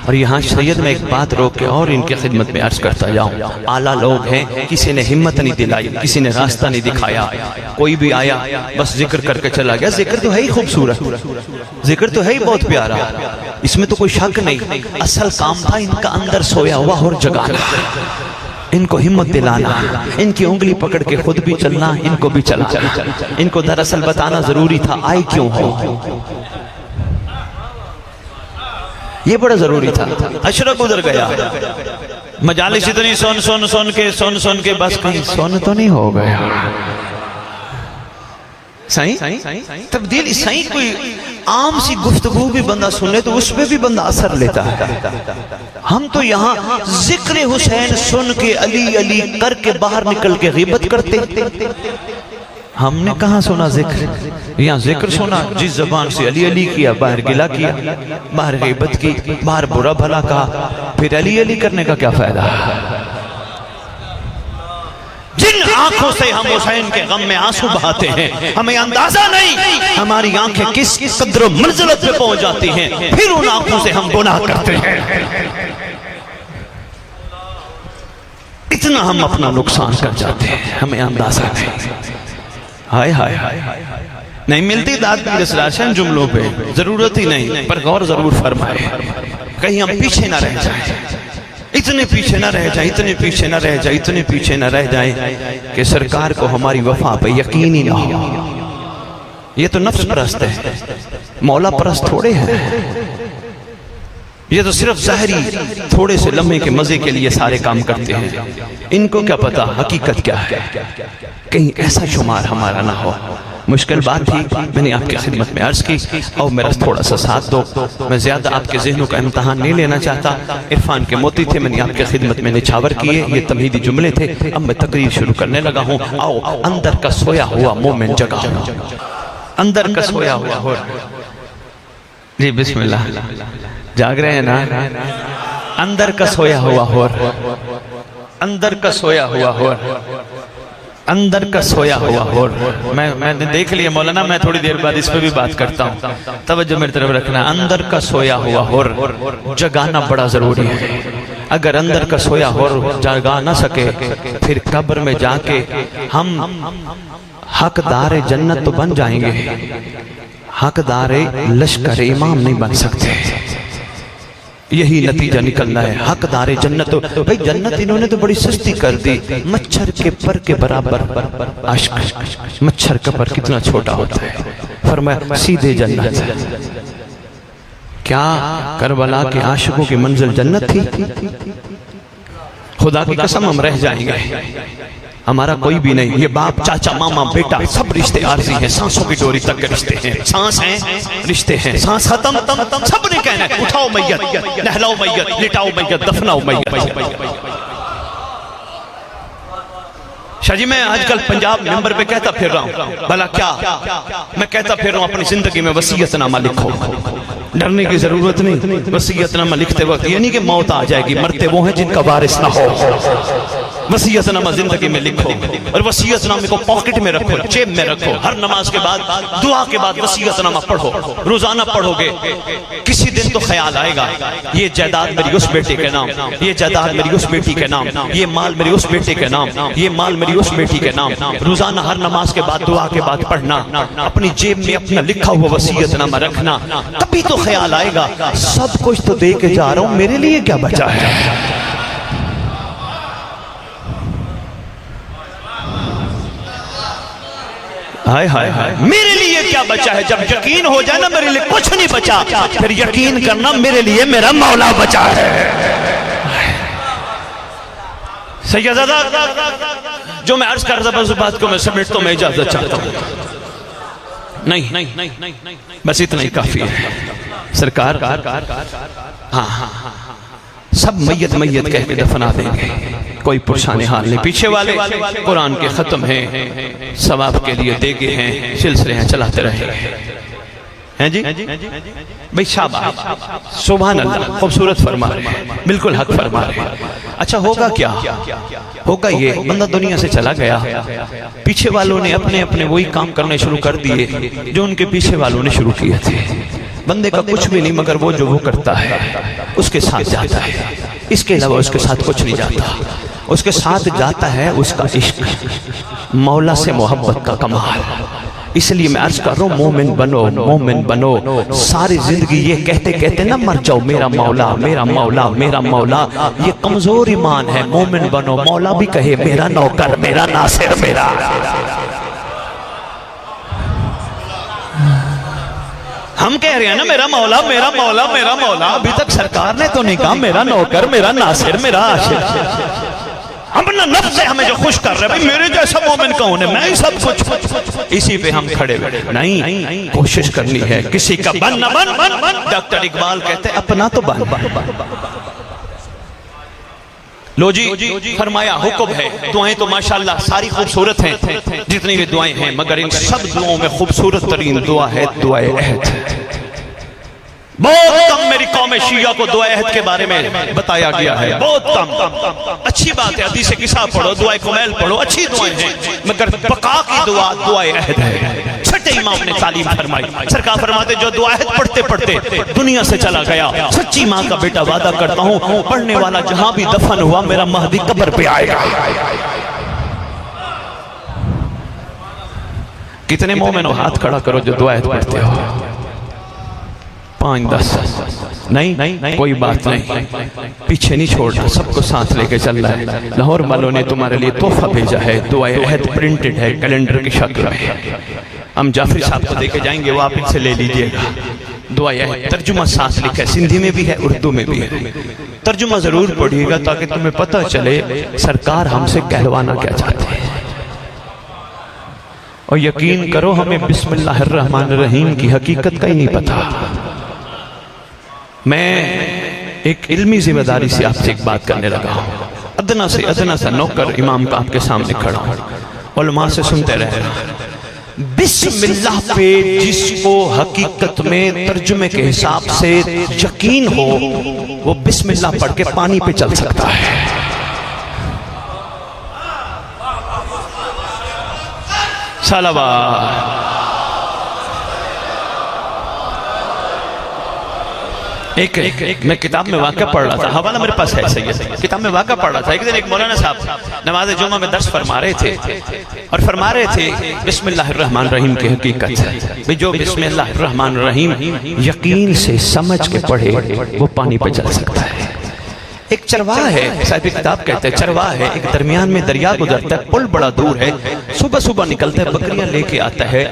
اور یہاں سید میں ایک بات روک کے اور ان کی خدمت میں عرض کرتا جاؤں. اعلیٰ لوگ ہیں، کسی نے ہمت نہیں دلائی، کسی نے راستہ نہیں دکھایا. کوئی بھی آیا بس ذکر کر کے چلا گیا. ذکر تو ہے ہی خوبصورت، ذکر تو ہے ہی بہت پیارا، اس میں تو کوئی شک نہیں. اصل کام تھا ان کا اندر سویا ہوا اور جگانا، ان کو ہمت دلانا، ان کی انگلی پکڑ کے خود بھی چلنا، ان کو بھی چلانا. ان کو دراصل بتانا ضروری تھا آئے کیوں ہو، یہ بڑا ضروری تھا. اشرف گزر گیا، مجالس اتنی سن کے بس کہیں سن تو نہیں ہو گیا. تبدیل سائیں کوئی عام سی گفتگو بھی بندہ سنے تو اس پہ بھی بندہ اثر لیتا ہے. ہم تو یہاں ذکر حسین سن کے علی علی کر کے باہر نکل کے غیبت کرتے. ہم نے کہاں سنا ذکر؟ یہاں ذکر سنا، جس زبان سے علی علی کیا، باہر گلہ کیا، باہر غیبت کی، باہر برا بھلا کہا. پھر علی علی کرنے کا کیا فائدہ؟ جن آنکھوں سے ہم حسین کے غم میں آنسو بہاتے ہیں ہمیں اندازہ نہیں ہماری آنکھیں کس قدر و منزلت پہ پہنچ جاتی ہیں. پھر ان آنکھوں سے ہم گناہ کرتے ہیں. اتنا ہم اپنا نقصان کر جاتے ہیں، ہمیں اندازہ نہیں. ہائے ہائے نہیں ملتی داد پیر اسرار شاہ جملوں پہ، ضرورت ہی نہیں، پر غور ضرور فرمائے کہیں ہم پیچھے نہ رہ جائیں. اتنے پیچھے نہ رہ جائیں، اتنے پیچھے نہ رہ جائیں، اتنے پیچھے نہ رہ جائیں کہ سرکار کو ہماری وفا پہ یقین ہی نہ ہو. یہ تو نفس پرست ہے، مولا پرست تھوڑے ہیں. یہ تو صرف ظاہری تھوڑے سے لمحے کے مزے کے لیے سارے کام کرتے ہیں، ان کو کیا پتا حقیقت کیا ہے، کہیں ایسا شمار ہمارا نہ ہو۔ مشکل بات تھی، میں نے آپ کی خدمت میں عرض کی، اور میرا تھوڑا سا ساتھ دو، میں زیادہ آپ کے ذہنوں کا امتحان نہیں لینا چاہتا۔ عرفان کے موتی تھے، میں نے آپ کی خدمت میں نچھاور کیے، یہ تمہیدی جملے تھے، اب میں تقریر شروع کرنے لگا ہوں۔ آؤ اندر کا سویا ہوا مومن جگا، اندر کا سویا ہوا ہو۔ جی بسم اللہ، جاگ رہے ہیں نا؟ اندر کا سویا ہوا ہو، اندر کا سویا ہوا ہو، اندر کا سویا ہوا ہو۔ میں نے دیکھ لیا مولانا، میں تھوڑی دیر بعد اس پہ بھی بات کرتا ہوں، توجہ میری طرف رکھنا۔ اندر کا سویا ہوا ہو جگانا بڑا ضروری ہے۔ اگر اندر کا سویا ہو جگا نہ سکے، پھر قبر میں جا کے ہم حقدار جنت تو بن جائیں گے، حقدار لشکر امام نہیں بن سکتے۔ یہی نتیجہ نکلنا ہے، حقدار جنت۔ بھئی جنت انہوں نے تو بڑی سستی کر دی، مچھر کے پر کے برابر عشق۔ مچھر کا پر کتنا چھوٹا ہوتا ہے، فرمایا سیدھے جنت۔ کیا کربلا کے عاشقوں کی منزل جنت تھی؟ خدا کی قسم ہم رہ جائیں گے، ہمارا کوئی بھی نہیں۔ یہ باپ، چاچا، ماما، بیٹا، سب رشتے عارضی ہیں، سانسوں کی ڈوری تک کے رشتے ہیں۔ سانس ہیں، رشتے ہیں، سانس ختم، سب نے کہنا ہے اٹھاؤ میت، نہلاؤ میت، لٹاؤ میت، دفناؤ میت۔ شاہ جی میں آج کل پنجاب ممبر پہ کہتا پھر رہا ہوں، بھلا کیا میں کہتا پھر رہا ہوں، اپنی زندگی میں وصیت نامہ لکھو، ڈرنے کی ضرورت نہیں۔ وصیت نامہ لکھتے وقت یہ نہیں کہ موت آ جائے گی، مرتے وہ ہیں جن کا وارث نہ ہو۔ وصیت نامہ زندگی میں لکھو، اور وصیت نامے کو پاکٹ میں رکھو، جیب میں رکھو۔ ہر نماز کے بعد، دعا کے بعد وصیت نامہ پڑھو، روزانہ پڑھو گے۔ کسی دن تو خیال آئے گا، یہ جائیداد میری اس بیٹے کے نام، یہ جائیداد میری اس بیٹی کے نام، یہ مال میری اس بیٹے کے نام، یہ مال میری اس بیٹی کے نام۔ روزانہ ہر نماز کے بعد، دعا کے بعد پڑھنا، اپنی جیب میں اپنا لکھا ہوا وصیت نامہ رکھنا۔ کبھی تو خیال آئے گا، سب کچھ تو دے کے جا رہا ہوں، میرے لیے کیا بچا ہے؟ ہائے ہائے ہائے، میرے لیے کیا بچا ہے؟ جب یقین ہو جائے نا میرے لیے کچھ نہیں بچا، پھر یقین کرنا میرے لیے میرا مولا بچا ہے۔ سیدہ جو میں عرض کر رہا، اس بات کو میں سمیٹ تو میں اجازت چاہتا ہوں۔ نہیں بس اتنا ہی کافی ہے سرکار۔ ہاں سب میت میت کہہ کے دفنا دیں گے، کوئی پرشان حال نہیں۔ پیچھے والے قرآن کے ختم ہیں، ثواب کے لیے دیگے ہیں، سلسلے ہیں، چلاتے رہے ہیں جی۔ بھئی شاباش، سبحان اللہ، خوبصورت فرما رہے ہیں، بالکل حق فرما رہے ہیں۔ اچھا ہوگا کیا؟ ہوگا یہ بندہ دنیا سے چلا گیا، پیچھے والوں نے اپنے اپنے وہی کام کرنے شروع کر دیے جو ان کے پیچھے والوں نے شروع کیے تھے۔ بندے کا کچھ بھی نہیں مگر وہ جو وہ کرتا ہے اس کے ساتھ جاتا ہے، اس کے علاوہ اس کے ساتھ کچھ نہیں جاتا۔ اس کے ساتھ جاتا ہے اس کا عشق، مولا سے محبت کا کمال۔ اس لیے میں عرض کر رہا ہوں، مومن بنو، مومن بنو۔ ساری زندگی یہ کہتے کہتے نہ مر جاؤ میرا مولا، میرا مولا، میرا مولا، یہ کمزور ایمان ہے۔ مومن بنو، مولا بھی کہے میرا نوکر، میرا ناصر، میرا۔ ہم کہہ رہے ہیں نا میرا مولا، میرا مولا، میرا مولا، ابھی تک سرکار نے تو نہیں کہا میرا نوکر، میرا ناصر، میرا عاشق۔ اپنا نفس سے ہمیں جو خوش کر رہے ہیں، میرے جیسا مومن کون ہے، میں ہی سب کچھ، اسی پہ ہم کھڑے ہوئے۔ نہیں، کوشش کرنی ہے، کسی کا بن نہ بن۔ ڈاکٹر اقبال کہتے ہیں اپنا تو بن۔ لو جی فرمایا حکم ہے، دعائیں تو ماشاءاللہ ساری خوبصورت ہیں جتنی بھی دعائیں ہیں، مگر ان سب دعاؤں میں خوبصورت ترین دعا ہے دعائے عہد۔ بہت کم میری قوم شیعہ کو دعائے عہد کے بارے میں بتایا گیا ہے، بہت کم۔ اچھی بات ہے، حدیث قصہ پڑھو، دعائے کمیل پڑھو، اچھی دعائیں ہیں، مگر بقا کی دعا دعائے عہد ہے۔ چھٹے امام نے تعلیم فرمائی، سرکار فرماتے جو دعائے عہد پڑھتے پڑھتے دنیا سے چلا گیا، سچی ماں کا بیٹا وعدہ کرتا ہوں، پڑھنے والا جہاں بھی دفن ہوا میرا مہدی قبر پہ آئے گا۔ کتنے مومنوں ہاتھ کھڑا کرو جو دعائے عہد پڑھتے ہو؟ 5-10 نہیں، کوئی بات نہیں، پیچھے نہیں چھوڑنا، سب کو ساتھ لے کے چل رہا ہے۔ لاہور والوں نے تمہارے لیے تحفہ بھیجا ہے، دعائے عہد پرنٹڈ ہے کیلنڈر کی شکل میں۔ ہم جعفری صاحب کو دے کے جائیں گے، وہ آپ ان سے لے لیجئے گا۔ دعا یہ ہے، ترجمہ ساتھ لکھا ہے، سندھی میں بھی ہے، اردو میں بھی ہے، ترجمہ ضرور پڑھیے گا تاکہ تمہیں پتہ چلے سرکار ہم سے کہلوانا کیا چاہتے ہیں۔ اور یقین کرو ہمیں بسم اللہ الرحمن الرحیم کی حقیقت کا ہی نہیں پتا۔ میں ایک علمی ذمہ داری سے آپ سے ایک بات کرنے لگا ہوں، ادنا سے ادنا سا نوکر امام کا آپ کے سامنے کھڑا ہوں، علماء سے سنتے رہے، بسم اللہ پہ جس کو حقیقت میں ترجمے کے حساب سے یقین ہو وہ بسم اللہ پڑھ کے پانی پہ چل سکتا ہے۔ صلوات۔ ایک میں کتاب میں واقعہ پڑھ رہا تھا، حوالہ میرے پاس ہے سید، کتاب میں واقعہ پڑھ رہا تھا، ایک دن ایک مولانا صاحب نماز جمعہ میں درس فرما رہے تھے اور فرما رہے تھے بسم اللہ الرحمن الرحیم کی حقیقت ہے، جو بسم اللہ الرحمن الرحیم یقین سے سمجھ کے پڑھے وہ پانی پہ چل سکتا ہے۔ ایک چرواہ ہے، صاحب کتاب کہتے ہیں چرواہ ہے، ایک درمیان میں دریا گزرتا ہے، پل بڑا دور ہے، صبح صبح نکلتا ہے، بکریاں لے کے آتا ہے،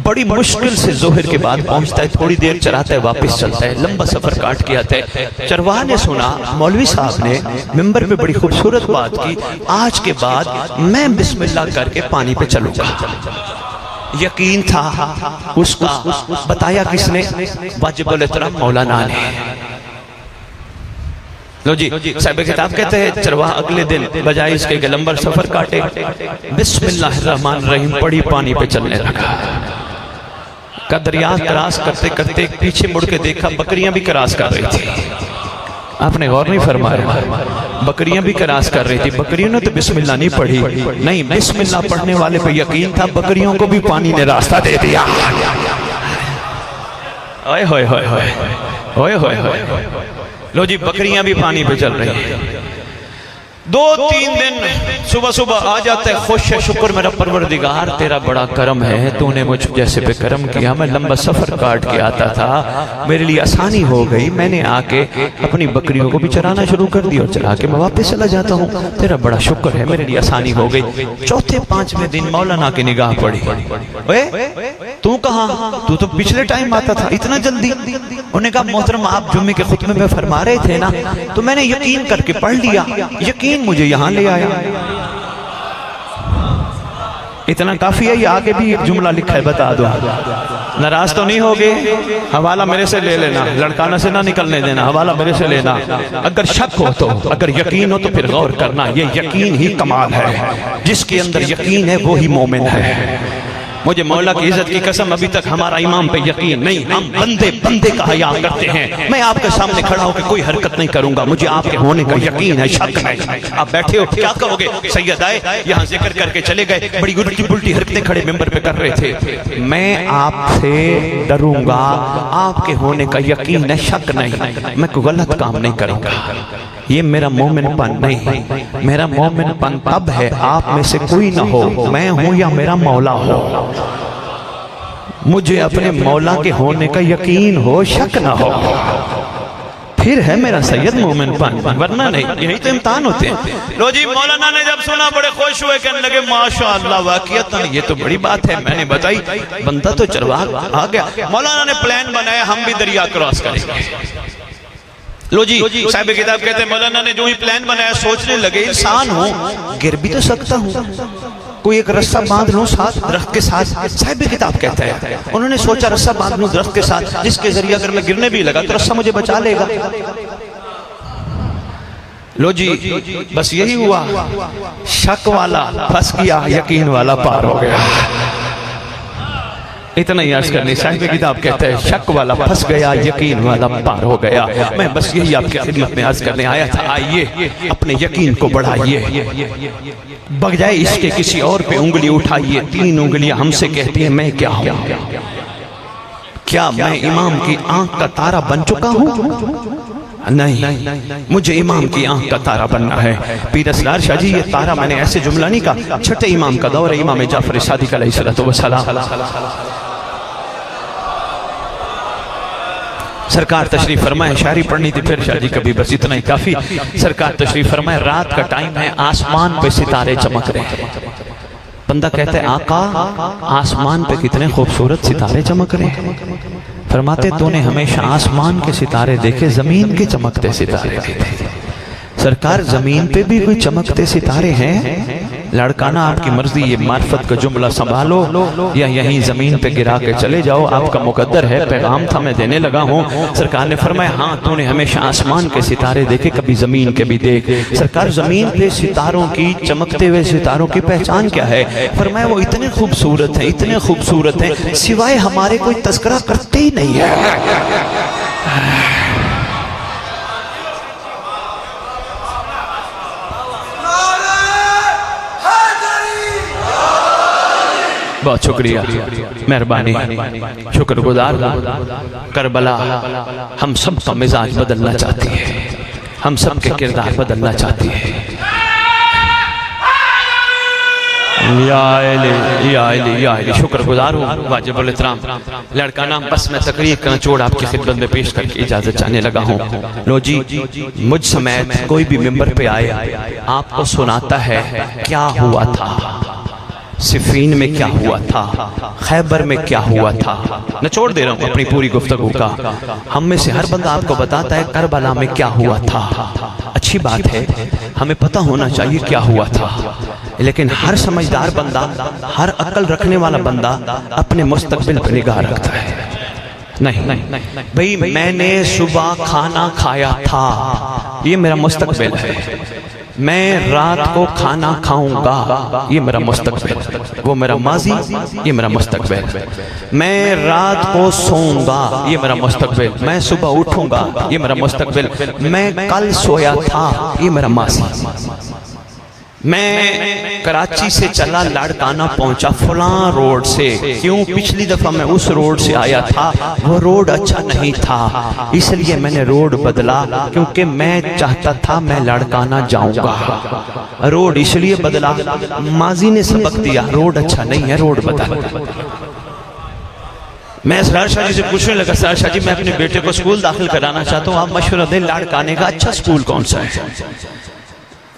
بڑی مشکل سے ظہر کے بعد پہنچتا ہے، تھوڑی دیر چراتا ہے، واپس چلتا ہے، لمبا سفر کاٹ کے آتا ہے۔ چرواہ نے سنا مولوی صاحب نے منبر پہ بڑی خوبصورت بات کی، آج کے بعد میں بسم اللہ کر کے پانی پہ چلوں گا۔ یقین تھا اس کا، بتایا کس نے؟ واجب الاحترام مولانا نے۔ لو جی صاحب کتاب کہتے ہیں چرواہ اگلے دن بجائے اس کے کہ لمبا سفر کاٹے، بسم اللہ الرحمن الرحیم پڑھی پانی پہ چلنے لگا۔ کا دریا کراس کرتے کرتے پیچھے مڑ کے دیکھا بکریاں بھی کراس کر رہی تھی۔ آپ نے غور نہیں فرمایا، بکریاں بھی کراس کر رہی تھی، بکریوں نے تو بسم اللہ نہیں پڑھی، نہیں بسم اللہ پڑھنے والے پہ یقین تھا، بکریوں کو بھی پانی نے راستہ دے دیا۔ اوئے ہوئے ہوئے ہوئے ہوئے ہوئے ہوئے، لو جی بکریاں بھی پانی پہ چل رہی ہیں۔ 2-3 دن صبح صبح آ جاتا ہے، خوش ہے، شکر میرا پروردگار تیرا بڑا کرم ہے، تو نے مجھ جیسے پہ کرم کیا، میں لمبا سفر کاٹ کے آتا تھا، میرے لیے آسانی ہو گئی، میں نے آ کے اپنی بکریوں کو بھی چرانا شروع کر دیا اور چرا کے میں واپس چلا جاتا ہوں، تیرا بڑا شکر ہے، میرے لیے آسانی ہو گئی۔ 4-5ویں دن مولانا کی نگاہ پڑی، تو کہاں؟ تو تو پچھلے ٹائم آتا تھا، اتنا جلدی؟ انہوں نے کہا محترم آپ جمعے کے خطبے میں فرما رہے تھے نا، تو میں نے یقین کر کے پڑھ لیا، یقین مجھے یہاں لے آیا۔ اتنا کافی ہے، یہ آگے بھی ایک جملہ لکھا ہے، بتا دو، ناراض تو نہیں ہوگے؟ حوالہ میرے سے لے لینا، لڑکانہ سے نہ نکلنے دینا، حوالہ میرے سے لینا، اگر شک ہو تو، اگر یقین ہو تو پھر غور کرنا، یہ یقین ہی کمال ہے، جس کے اندر یقین ہے وہی مومن ہے۔ مجھے مولا کی عزت کی قسم ابھی تک ہمارا امام پہ یقین نہیں، ہم بندے کا حیا کرتے ہیں، میں آپ کے سامنے کھڑا ہو کے کوئی حرکت نہیں کروں گا، مجھے آپ کے ہونے کا یقین ہے، شک نہیں۔ آپ بیٹھے ہو کیا کہو گے؟ سید آئے یہاں ذکر کر کے چلے گئے، بڑی الٹی پلٹی حرکتیں کھڑے ممبر پہ کر رہے تھے، میں آپ سے ڈروں گا، آپ کے ہونے کا یقین ہے، شک نہیں، میں کوئی غلط کام نہیں کروں گا، یہ میرا مومن پن نہیں، میرا مومن پن تب ہے آپ میں سے کوئی نہ ہو، میں ہوں یا میرا مولا ہو، مجھے اپنے مولا کے ہونے کا یقین ہو، شک نہ ہو، پھر ہے میرا سید مومن پن، ورنہ نہیں۔ یہی تو امتحان ہوتے ہیں۔ لو جی مولانا نے جب سنا بڑے خوش ہوئے، کہنے لگے ماشاءاللہ واقعیتاً یہ تو بڑی بات ہے، میں نے بتائی بندہ تو چرواہ آ گیا۔ مولانا نے پلان بنایا ہم بھی دریا کراس کریں گے۔ لو جی صاحب کتاب کہتے ہیں مولانا نے جو ہی پلان بنایا، سوچنے لگے انسان ہوں گر بھی تو سکتا ہوں، کوئی ایک رسہ باندھ لوں ساتھ درخت کے ساتھ، صاحب کتاب کہتا ہے انہوں نے سوچا رسہ باندھ لوں درخت کے ساتھ، جس کے ذریعے اگر میں گرنے بھی لگا تو رسہ مجھے بچا لے گا۔ لو جی بس یہی ہوا، شک والا پھنس گیا، یقین والا پار ہو گیا۔ اتنا ہی عرض کرنے، صاحب کتاب کہتا ہے شک والا پھنس گیا، یقین والا پار ہو گیا۔ میں بس یہی آپ کی خدمت میں عرض کرنے آیا تھا، آئیے اپنے یقین کو بڑھائیے، بجائے اس کے کسی اور پہ انگلی اٹھائیے۔ 3 انگلیاں ہم سے کہتی ہیں میں کیا ہوں؟ کیا میں امام کی آنکھ کا تارا بن چکا ہوں؟ نہیں، مجھے امام کی آنکھ کا تارا بننا ہے۔ پیر اسرار شاہ جی یہ تارا میں نے ایسے جملہ نہیں کہا، چھٹے امام کا دور ہے، امام جعفر صادق علیہ السلام۔ سرکار تشریف فرمائے، شاعری پڑھنی تھی پھر شاہ جی کبھی، بس اتنا ہی کافی۔ سرکار تشریف فرمائے، رات کا ٹائم ہے، آسمان پہ ستارے چمک رہے ہیں۔ بندہ کہتا ہے آقا آسمان پہ کتنے خوبصورت ستارے چمک رہے ہیں۔ فرماتے تو نے ہمیشہ آسمان کے ستارے دیکھے، زمین کے چمکتے ستارے دیکھے۔ سرکار زمین پہ بھی کوئی چمکتے ستارے ہیں؟ لڑکانا آپ کی مرضی، یہ معرفت کا جملہ سنبھالو یا یہیں زمین پہ گرا کے چلے جاؤ، آپ کا مقدر ہے، پیغام تھا میں دینے لگا ہوں۔ سرکار نے فرمایا ہاں تو نے ہمیشہ آسمان کے ستارے دیکھے، کبھی زمین کے بھی دیکھ۔ سرکار زمین پہ ستاروں کی، چمکتے ہوئے ستاروں کی پہچان کیا ہے؟ فرمایا وہ اتنے خوبصورت ہیں، اتنے خوبصورت ہیں، سوائے ہمارے کوئی تذکرہ کرتے ہی نہیں ہے۔ بہت شکریہ، مہربانی، شکر گزار۔ کربلا ہم سب کا مزاج بدلنا چاہتی ہے، ہم سب کے کردار بدلنا چاہتی ہے۔ یا علی یا علی یا علی، شکر گزار ہوں، واجب الاحترام لڑکانا۔ بس میں تقریر کا نچوڑ آپ کی خدمت میں پیش کر کے اجازت چاہنے لگا ہوں۔ لو جی، مجھ سمیت کوئی بھی ممبر پہ آئے آپ کو سناتا ہے کیا ہوا تھا، صفین میں کیا ہوا تھا، خیبر میں کیا ہوا تھا، نچوڑ دے رہا ہوں اپنی پوری گفتگو کا۔ ہم میں سے ہر بندہ آپ کو بتاتا ہے کربلا میں کیا ہوا تھا۔ اچھی بات ہے، ہمیں پتہ ہونا چاہیے کیا ہوا تھا، لیکن ہر سمجھدار بندہ، ہر عقل رکھنے والا بندہ اپنے مستقبل پر نگاہ رکھتا ہے۔ نہیں بھئی میں نے صبح کھانا کھایا تھا، یہ میرا مستقبل ہے۔ میں رات کو کھانا کھاؤں گا، یہ میرا مستقبل، وہ میرا ماضی، یہ میرا مستقبل۔ میں رات کو سوؤں گا، یہ میرا مستقبل۔ میں صبح اٹھوں گا، یہ میرا مستقبل۔ میں کل سویا تھا، یہ میرا ماضی۔ میں کراچی سے چلا لاڑکانہ پہنچا فلاں روڈ سے، کیوں؟ پچھلی دفعہ میں اس روڈ سے آیا تھا، وہ روڈ اچھا نہیں تھا، اس لیے میں نے روڈ بدلا، کیونکہ میں چاہتا تھا میں لاڑکانہ جاؤں گا، روڈ اس لیے بدلا۔ ماضی نے سبق دیا، روڈ اچھا نہیں ہے، روڈ بدل۔ میں اسرار شاہ جی سے پوچھنے لگا، اسرار شاہ جی میں اپنے بیٹے کو سکول داخل کرانا چاہتا ہوں، آپ مشورہ دیں لاڑکانے کا اچھا سکول کون سا ہے؟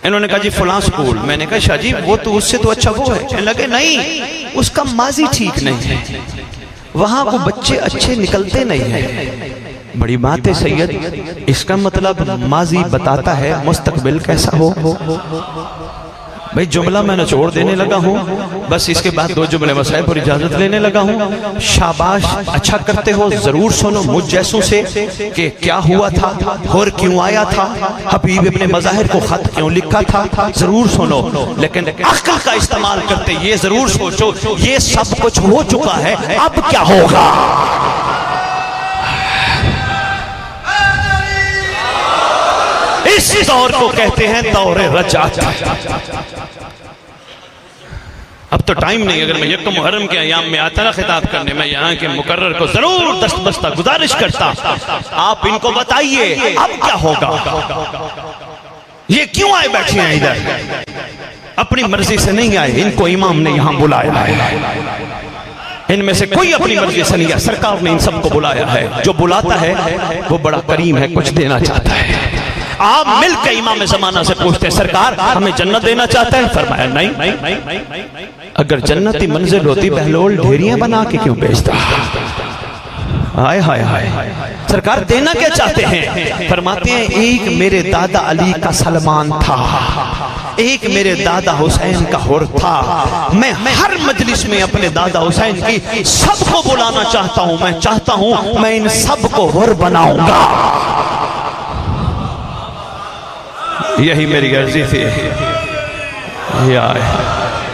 انہوں نے کہا جی فلاں سکول۔ میں نے کہا شاہ جی وہ تو اس سے تو اچھا وہ ہے۔ کہنے لگے نہیں، اس کا ماضی ٹھیک نہیں ہے، وہاں وہ بچے اچھے نکلتے نہیں ہیں۔ بڑی بات ہے سید، اس کا مطلب ماضی بتاتا ہے مستقبل کیسا ہو۔ بھئی جملہ میں نچوڑ دینے لگا ہوں، بس اس کے بعد دو جملے مسائب اور اجازت لینے لگا ہوں۔ شاباش، اچھا کرتے ہو، ضرور سنو مجھ جیسوں سے کہ کیا ہوا تھا اور کیوں آیا تھا، حبیب ابن مظاہر کو خط کیوں لکھا تھا، ضرور سنو، لیکن عقل کا استعمال کرتے یہ ضرور سوچو یہ سب کچھ ہو چکا ہے، اب کیا ہوگا۔ اس دور کو کہتے ہیں دور رجعت۔ اب تو ٹائم نہیں، اگر میں یکم محرم کے ایام میں آتا نا خطاب کرنے، میں یہاں کے مقرر کو ضرور دست بستہ گزارش کرتا، آپ ان کو بتائیے اب کیا ہوگا، یہ کیوں آئے بیٹھے ہیں ادھر، اپنی مرضی سے نہیں آئے، ان کو امام نے یہاں بلایا ہے، ان میں سے کوئی اپنی مرضی سے نہیں آیا، سرکار نے ان سب کو بلایا ہے۔ جو بلاتا ہے وہ بڑا کریم ہے، کچھ دینا چاہتا ہے۔ آپ مل کے امام زمانہ سے پوچھتے ہیں سرکار ہمیں جنت دینا چاہتا ہے؟ فرمایا نہیں، اگر جنتی منزل ہوتی بہلول ڈھیریاں بنا کے کیوں بیچتا؟ آئے ہائے ہائے، سرکار دینا کیا چاہتے ہیں؟ فرماتے ہیں ایک میرے دادا علی کا سلمان تھا، ایک میرے دادا حسین کا حر تھا، میں ہر مجلس میں اپنے دادا حسین کی سب کو بلانا چاہتا ہوں، میں چاہتا ہوں میں ان سب کو حر بناؤں گا۔ یہی میری عرضی تھی،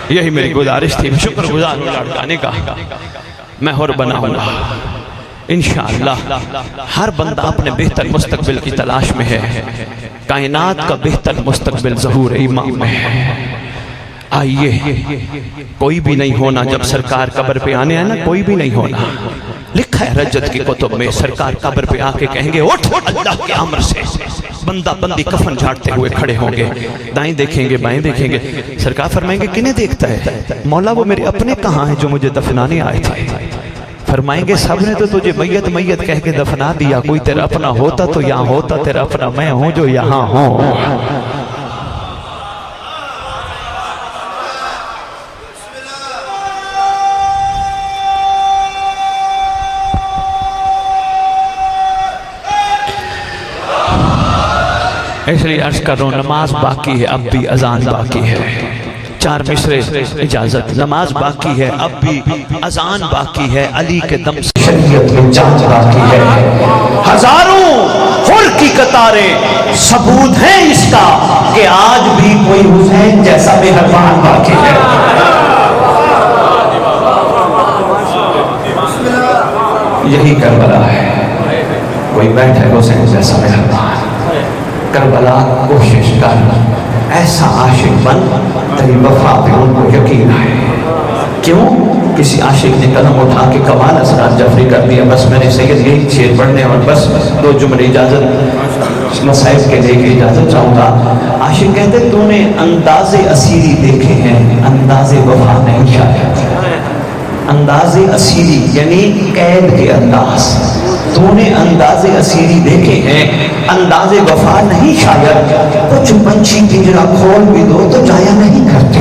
یہی میری گزارش تھی، میں شکر گزار ہوں لاڑکانے کا، میں حر بناؤں گا انشاءاللہ۔ ہر بندہ اپنے بہتر مستقبل کی تلاش میں ہے، کائنات کا بہتر مستقبل ظہور امام میں ہے۔ آئیے، کوئی بھی نہیں ہونا جب سرکار قبر پہ آنے آئے نا، کوئی بھی نہیں ہونا، لکھا ہے رجت کی کتب میں، سرکار قبر پہ آ کے کہیں گے اٹھ اللہ کے امر سے، بندہ بندی کفن جھاڑتے ہوئے کھڑے ہوں گے، دائیں دیکھیں گے بائیں دیکھیں گے، سرکار فرمائیں گے کنہیں دیکھتا ہے؟ مولا وہ میرے اپنے کہاں ہیں جو مجھے دفنانے آئے تھے؟ فرمائیں گے سب نے تو تجھے میت میت کہہ کے دفنا دیا، کوئی تیرا اپنا ہوتا تو یہاں ہوتا، تیرا اپنا میں ہوں جو یہاں ہوں۔ اس لیے عرض کر رہا ہوں نماز باقی ہے اب بھی اذان باقی ہے. 4 مصرے اجازت. نماز باقی ہے اب بھی اذان باقی ہے. علی کے دم سے شریعت میں جان باقی ہے. ہزاروں خل کی قطاریں ثبوت ہیں اس کا کہ آج بھی کوئی حسین جیسا مہربان باقی ہے. یہی کربلا ہے. کوئی بیٹھے حسین جیسا مہربان. کربلا کوشش کر ایسا عاشق بن تیری وفا پہ ان کو یقین آئے. کیوں؟ کسی عاشق نے قدم اٹھا کے کمال اسرار جعفری کر دیا. بس میں نے سید یہی شعر پڑھنے اور بس 2 جملے اجازت مسائب کے لے کے اجازت چاہوں گا. عاشق کہتے تو نے انداز اسیری دیکھے ہیں انداز وفا نہیں شاید. انداز اسیری یعنی قید کے انداز. تو نے انداز اسیری دیکھے ہیں انداز وفا نہیں شاید. کچھ پنچھی پنجرا کھول بھی دو تو جایا نہیں کرتے.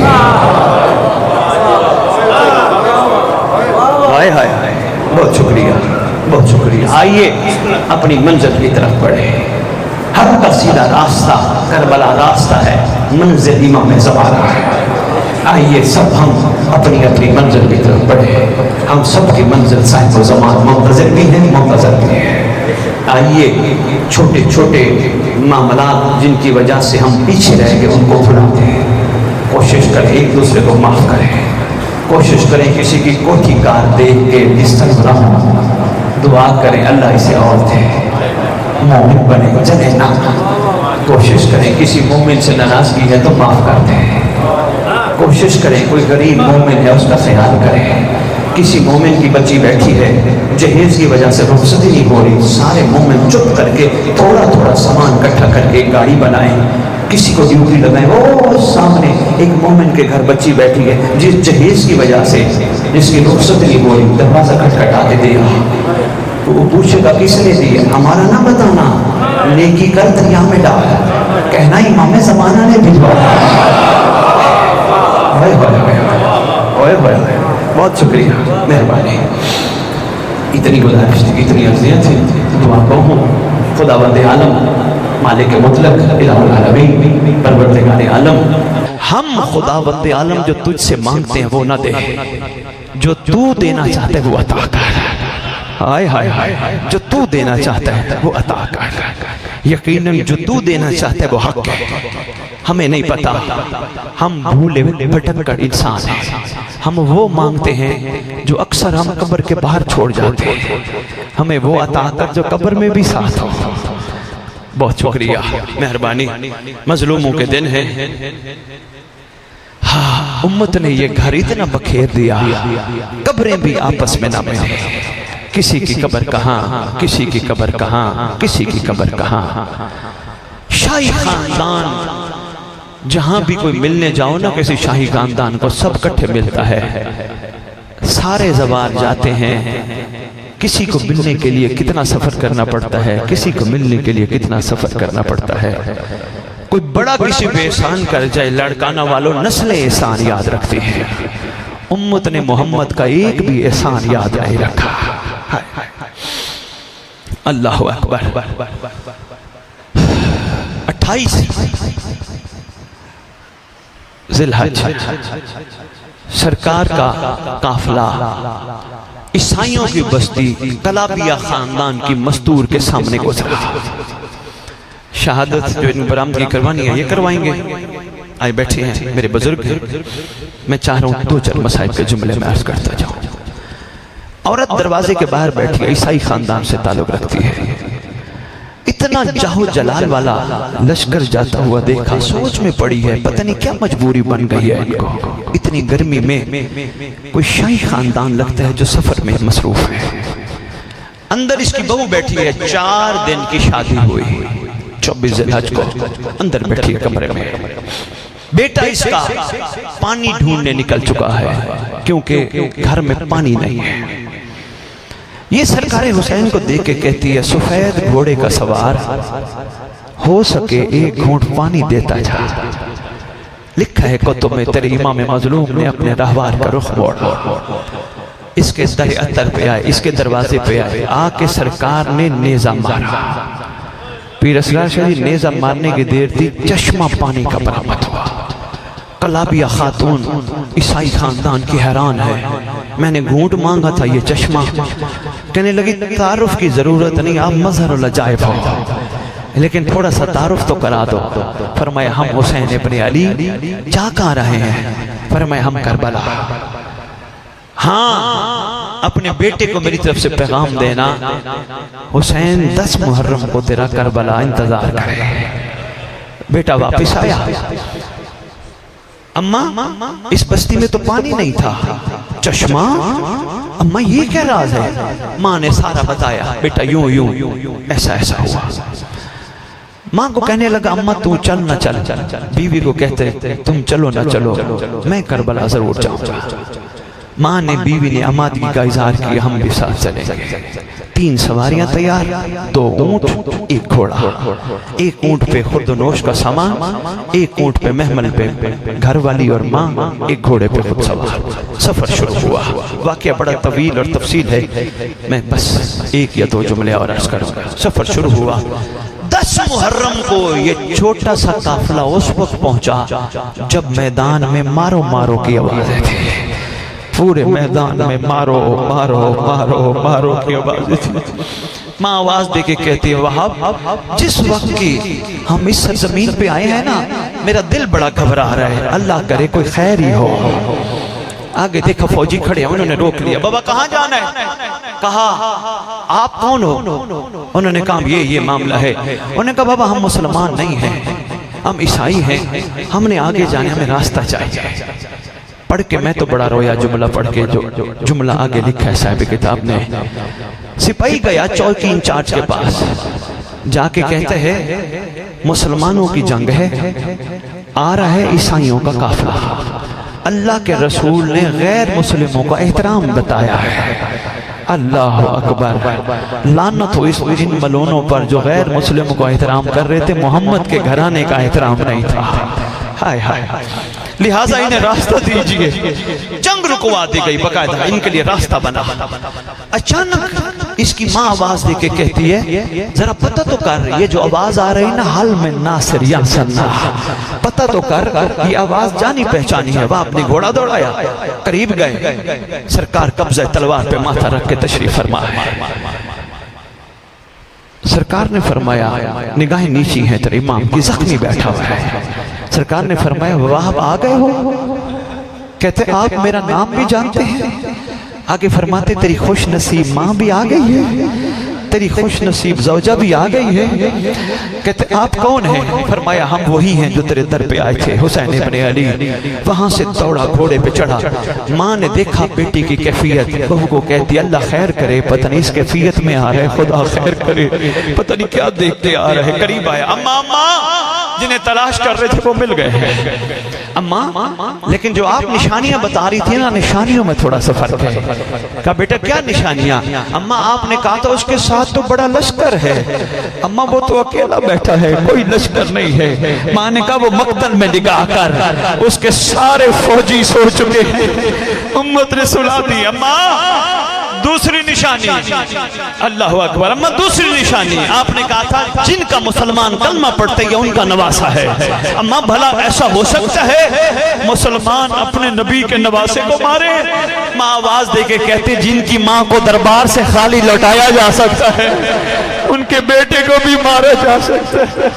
ہائے ہائے ہائے. بہت شکریہ بہت شکریہ. آئیے اپنی منزل کی طرف بڑھے. ہر کا سیدھا راستہ کربلا راستہ ہے. منزل امام زمانہ ہے. آئیے سب ہم اپنی اپنی منزل کی طرف بڑھے. ہم سب کی منزل صاحب و زمان منتظر بھی ہیں منتظر بھی ہیں. آئیے چھوٹے چھوٹے معاملات جن کی وجہ سے ہم پیچھے رہ گئے ان کو بھلا دیں. کوشش کریں ایک دوسرے کو معاف کریں. کوشش کریں کسی کی کوٹھی کار دیکھ کے بستر بنا دعا کریں اللہ اسے اور دے مومن بنے جلے نہ. کوشش کریں کسی مومن سے ناراضگی ہے تو معاف کر دیں. کوشش کریں کوئی غریب مومن ہے اس کا خیال کریں. کسی مومن کی بچی بیٹھی ہے جہیز کی وجہ سے رخصت ہی نہیں ہو رہی. سارے مومن چپ کر کے تھوڑا تھوڑا سامان اکٹھا کر کے گاڑی بنائیں. کسی کو ڈیوٹی لگائیں. وہ سامنے ایک مومن کے گھر بچی بیٹھی ہے جس جہیز کی وجہ سے جس کی رخصت نہیں ہو رہی. دروازہ کھٹکھٹا کے دیا. وہ پوچھے گا کس نے دیا. ہمارا نہ بتانا. نیکی کر دریا میں ڈال. کہنا امام زمانہ نے بھجوایا. بہت شکریہ مہربانی. اتنی گزارش تھی اتنی عرضیاں تھی. دعا کہوں خدا بند عالم مالک مطلق الہ العالمین پروردگار عالم ہم خدا بند عالم جو تجھ سے مانگتے ہیں وہ نہ دے. جو تو دینا چاہتے ہیں وہ عطا کر. ہائے ہائے ہائے. جو تو دینا چاہتا ہے وہ عطا کر. یقیناً جو تو دینا چاہتا ہے وہ حق ہے. ہمیں نہیں پتا. ہم بھولے بھٹک کر انسان ہیں. ہم وہ مانگتے ہیں جو اکثر ہم قبر کے باہر چھوڑ جاتے ہیں. ہمیں وہ عطا کر جو قبر میں بھی ساتھ ہو. بہت شکریہ مہربانی. مظلوموں کے دن ہے. امت نے یہ گھر اتنا بکھیر دیا قبریں بھی آپس میں نہ ملے. کسی کی قبر کہاں کسی کی قبر کہاں کسی کی قبر کہاں. شاہی خاندان جہاں بھی کوئی ملنے جاؤ نا کسی شاہی خاندان کو سب کٹھے ملتا ہے. سارے زوار جاتے ہیں. کسی کو ملنے کے لیے کتنا سفر کرنا پڑتا ہے. کسی کو ملنے کے لیے کتنا سفر کرنا پڑتا ہے. کوئی بڑا کسی پہ احسان کر جائے لڑکانا والوں نسل احسان یاد رکھتے ہیں. امت نے محمد کا ایک بھی احسان یاد نہیں رکھا. اللہ اکبر. 28 ذی الحج سرکار کا قافلہ عیسائیوں کی بستی کلابیہ خاندان کی مستور کے سامنے گزرا. شہادت جو ان برآمدگی کروانی ہے یہ کروائیں گے. آئے بیٹھے ہیں میرے بزرگ. میں چاہ رہا ہوں 2-4 مسائل کے جملے میں عرض کرتا جاؤں. عورت دروازے کے باہر بیٹھی ہے. عیسائی خاندان سے تعلق رکھتی ہے. اتنا جاہو جلال والا لشکر جاتا ہوا دیکھا. سوچ میں پڑی ہے پتہ نہیں کیا مجبوری بن گئی ہے ان کو. اتنی گرمی میں کوئی شاہی خاندان لگتا ہے جو سفر میں مصروف ہے. اندر اس کی بہو بیٹھی ہے. 4 دن کی شادی ہوئی. 24 ذی الحج کو اندر بیٹھی ہے کمرے میں. بیٹا اس کا پانی ڈھونڈنے نکل چکا ہے کیونکہ گھر میں پانی نہیں ہے. یہ سرکار حسین کو دیکھ کے کہتی ہے سفید گھوڑے کا سوار ہو سکے ایک گھونٹ پانی دیتا جا. لکھا ہے کتب میں تیرے امام مظلوم نے اپنے راہوار کا رخ موڑا. اس کے در اتر پہ آئے. اس کے دروازے پہ آئے. آ کے سرکار نے نیزہ مارا. پیر اسرار شاہ جی نیزہ مارنے کی دیر تھی، چشمہ پانی کا برآمد ہوا۔ کلابیہ خاتون عیسائی خاندان کی حیران ہے، میں نے گھونٹ مانگا تھا یہ چشمہ، کہنے لگی تعارف کی ضرورت نہیں، آپ مظہر العجائب ہو، لیکن تھوڑا سا تعارف تو کرا دو۔ فرمایا ہم حسین ابن علی، جا کہاں رہے ہیں؟ فرمایا ہم کربلا۔ ہاں اپنے بیٹے کو میری طرف سے پیغام دینا، حسین 10 محرم کو تیرا کربلا انتظار کرے۔ بیٹا واپس آیا، اماں اس بستی میں تو پانی نہیں تھا، چشمہ، اماں یہ کیا راز ہے؟ ماں نے سارا بتایا، بیٹا یوں یوں ایسا ایسا ہوا۔ ماں کو کہنے لگا اماں تو چل نہ چل، بیوی کو کہتے تم چلو نہ چلو، میں کربلا ضرور جاؤں گا۔ ماں نے بیوی نے آمادگی کا اظہار کیا، ہم بھی ساتھ چلیں گے۔ 3 سواریاں تیار، 2 اونٹ، 1 گھوڑا، 1 اونٹ پہ خرد و نوش کا سامان، 1 اونٹ پہ محمل پہ گھر والی اور ماں، 1 گھوڑے پہ خود سوار۔ سفر شروع ہوا، واقعہ بڑا طویل اور تفصیل ہے، میں بس 1 یا 2 جملے اور عرض کروں گا۔ سفر شروع ہوا، 10 محرم کو یہ چھوٹا سا قافلہ اس وقت پہنچا جب میدان میں مارو مارو کی آوازیں تھی، پورے میدان میں مارو مارو مارو مارو کی آوازیں تھی۔ ماں آواز دے کے کہتی ہے وہاب جس وقت کی ہم اس زمین پہ آئے ہیں نا، میرا دل بڑا گھبرا رہا ہے، اللہ کرے کوئی خیر ہی ہو۔ آگے دیکھا فوجی کھڑے ہیں، انہوں نے روک لیا، بابا کہاں جانا ہے؟ کہا آپ کون ہو؟ انہوں نے کہا یہ معاملہ ہے۔ انہوں نے کہا بابا ہم مسلمان نہیں ہیں، ہم عیسائی ہیں، ہم نے آگے جانے، ہمیں راستہ چاہیے۔ پڑھ کے میں تو بڑا رویا جملہ پڑھ کے، جو جملہ آگے لکھا ہے صاحب کتاب نے۔ سپاہی گیا چوکی انچارج کے پاس، جا کے کہتے ہیں مسلمانوں کی جنگ ہے، آ رہا ہے عیسائیوں کا قافلہ، اللہ کے رسول نے غیر مسلموں کا احترام بتایا ہے۔ اللہ اکبر، لعنت ہو اس ان ملونوں پر جو غیر مسلموں کو احترام کر رہے تھے، محمد کے گھرانے کا احترام نہیں تھا۔ ہائے ہائے، لہٰذا انہیں راستہ دیجئے۔ جنگ رکوا دی گئی، باقاعدہ ان کے لیے راستہ بنا۔ اچانک اس کی ماں آواز دے کے کہتی ہے ذرا پتہ تو کر، یہ جو آواز آ رہی نا حل میں ناصر یا سننا، پتہ تو کر یہ آواز جانی پہچانی ہے۔ وہ اپنی گھوڑا دوڑایا، قریب گئے، سرکار قبضہ تلوار پہ ماتھا رکھ کے تشریف فرما ہے۔ سرکار نے فرمایا نگاہیں نیچی ہیں، تیرے امام کی زخمی بیٹھا ہوا ہے۔ سرکار نے فرمایا وہاب آ گئے ہو؟ کہتے آپ میرا نام بھی جانتے ہیں؟ آگے فرماتے تیری خوش نصیب ماں بھی آ گئی ہے، تیری خوش نصیب زوجہ بھی آ گئی ہے۔ کہتے آپ کون ہیں؟ فرمایا ہم وہی ہیں جو تیرے در پہ آئے تھے، حسین ابن علی۔ وہاں سے دوڑا، گھوڑے پہ چڑھا۔ ماں نے دیکھا بیٹی کی کیفیت، بہو کو کہتی اللہ خیر کرے، پتہ نہیں اس کیفیت میں آ رہے، خدا خیر کرے، پتہ نہیں کیا دیکھتے آ رہے۔ قریب آیا، اماں جنہیں تلاش کر رہے تھے وہ مل گئے ہیں۔ اماں لیکن جو آپ نشانیاں بتا رہی تھی نا، نشانیوں میں تھوڑا سا فرق ہے۔ کہا بیٹا کیا نشانیاں؟ اماں آپ نے کہا تھا اس کے ساتھ تو بڑا لشکر ہے۔ اماں وہ تو اکیلا بیٹھا ہے، کوئی لشکر نہیں ہے۔ ماں نے کہا وہ مقتل میں نگاہ کر، اس کے سارے فوجی سو چکے ہیں، امت نے سلا دی۔ اماں دوسری نشانی، اللہ اکبر، اماں دوسری نشانی، آپ نے کہا تھا جن کا مسلمان کلمہ پڑھتے ہیں ان کا نواسا ہے۔ اماں بھلا ایسا ہو سکتا ہے مسلمان اپنے نبی کے نواسے کو مارے؟ ماں آواز دے کے کہتے جن کی ماں کو دربار سے خالی لوٹایا جا سکتا ہے ان کے بیٹے کو بھی مارا جا سکتا ہے۔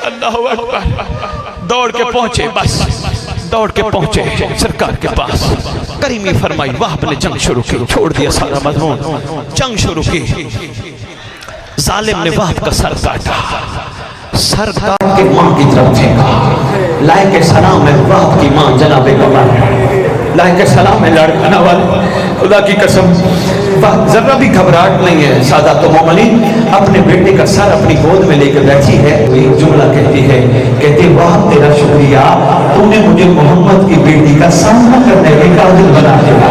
اللہ اکبر، دوڑ کے پہنچے، بس دوڑ کے پہنچے سرکار کے پاس۔ کریمی فرمائی وہاب نے جنگ شروع کی، چھوڑ دیا سارا مضمون، جنگ شروع کی۔ ظالم نے وہاب کا سر کاٹا، سر کاٹ کے ماں کی طرف پھینکا۔ لائق سلام ہے وہاب کی ماں جناب قمر، لائق سلام ہے لڑکانا والے، خدا کی قسم ذرا بھی گھبراہٹ نہیں ہے۔ سادات و مومنین اپنے بیٹے کا سر اپنی گود میں لے کے بیٹھی ہے، تو ایک جملہ کہتی ہے، کہتے وہاب تیرا شکریہ، تو نے مجھے محمد کی بیٹی کا سامنا کرنے کے قابل بنا دیا۔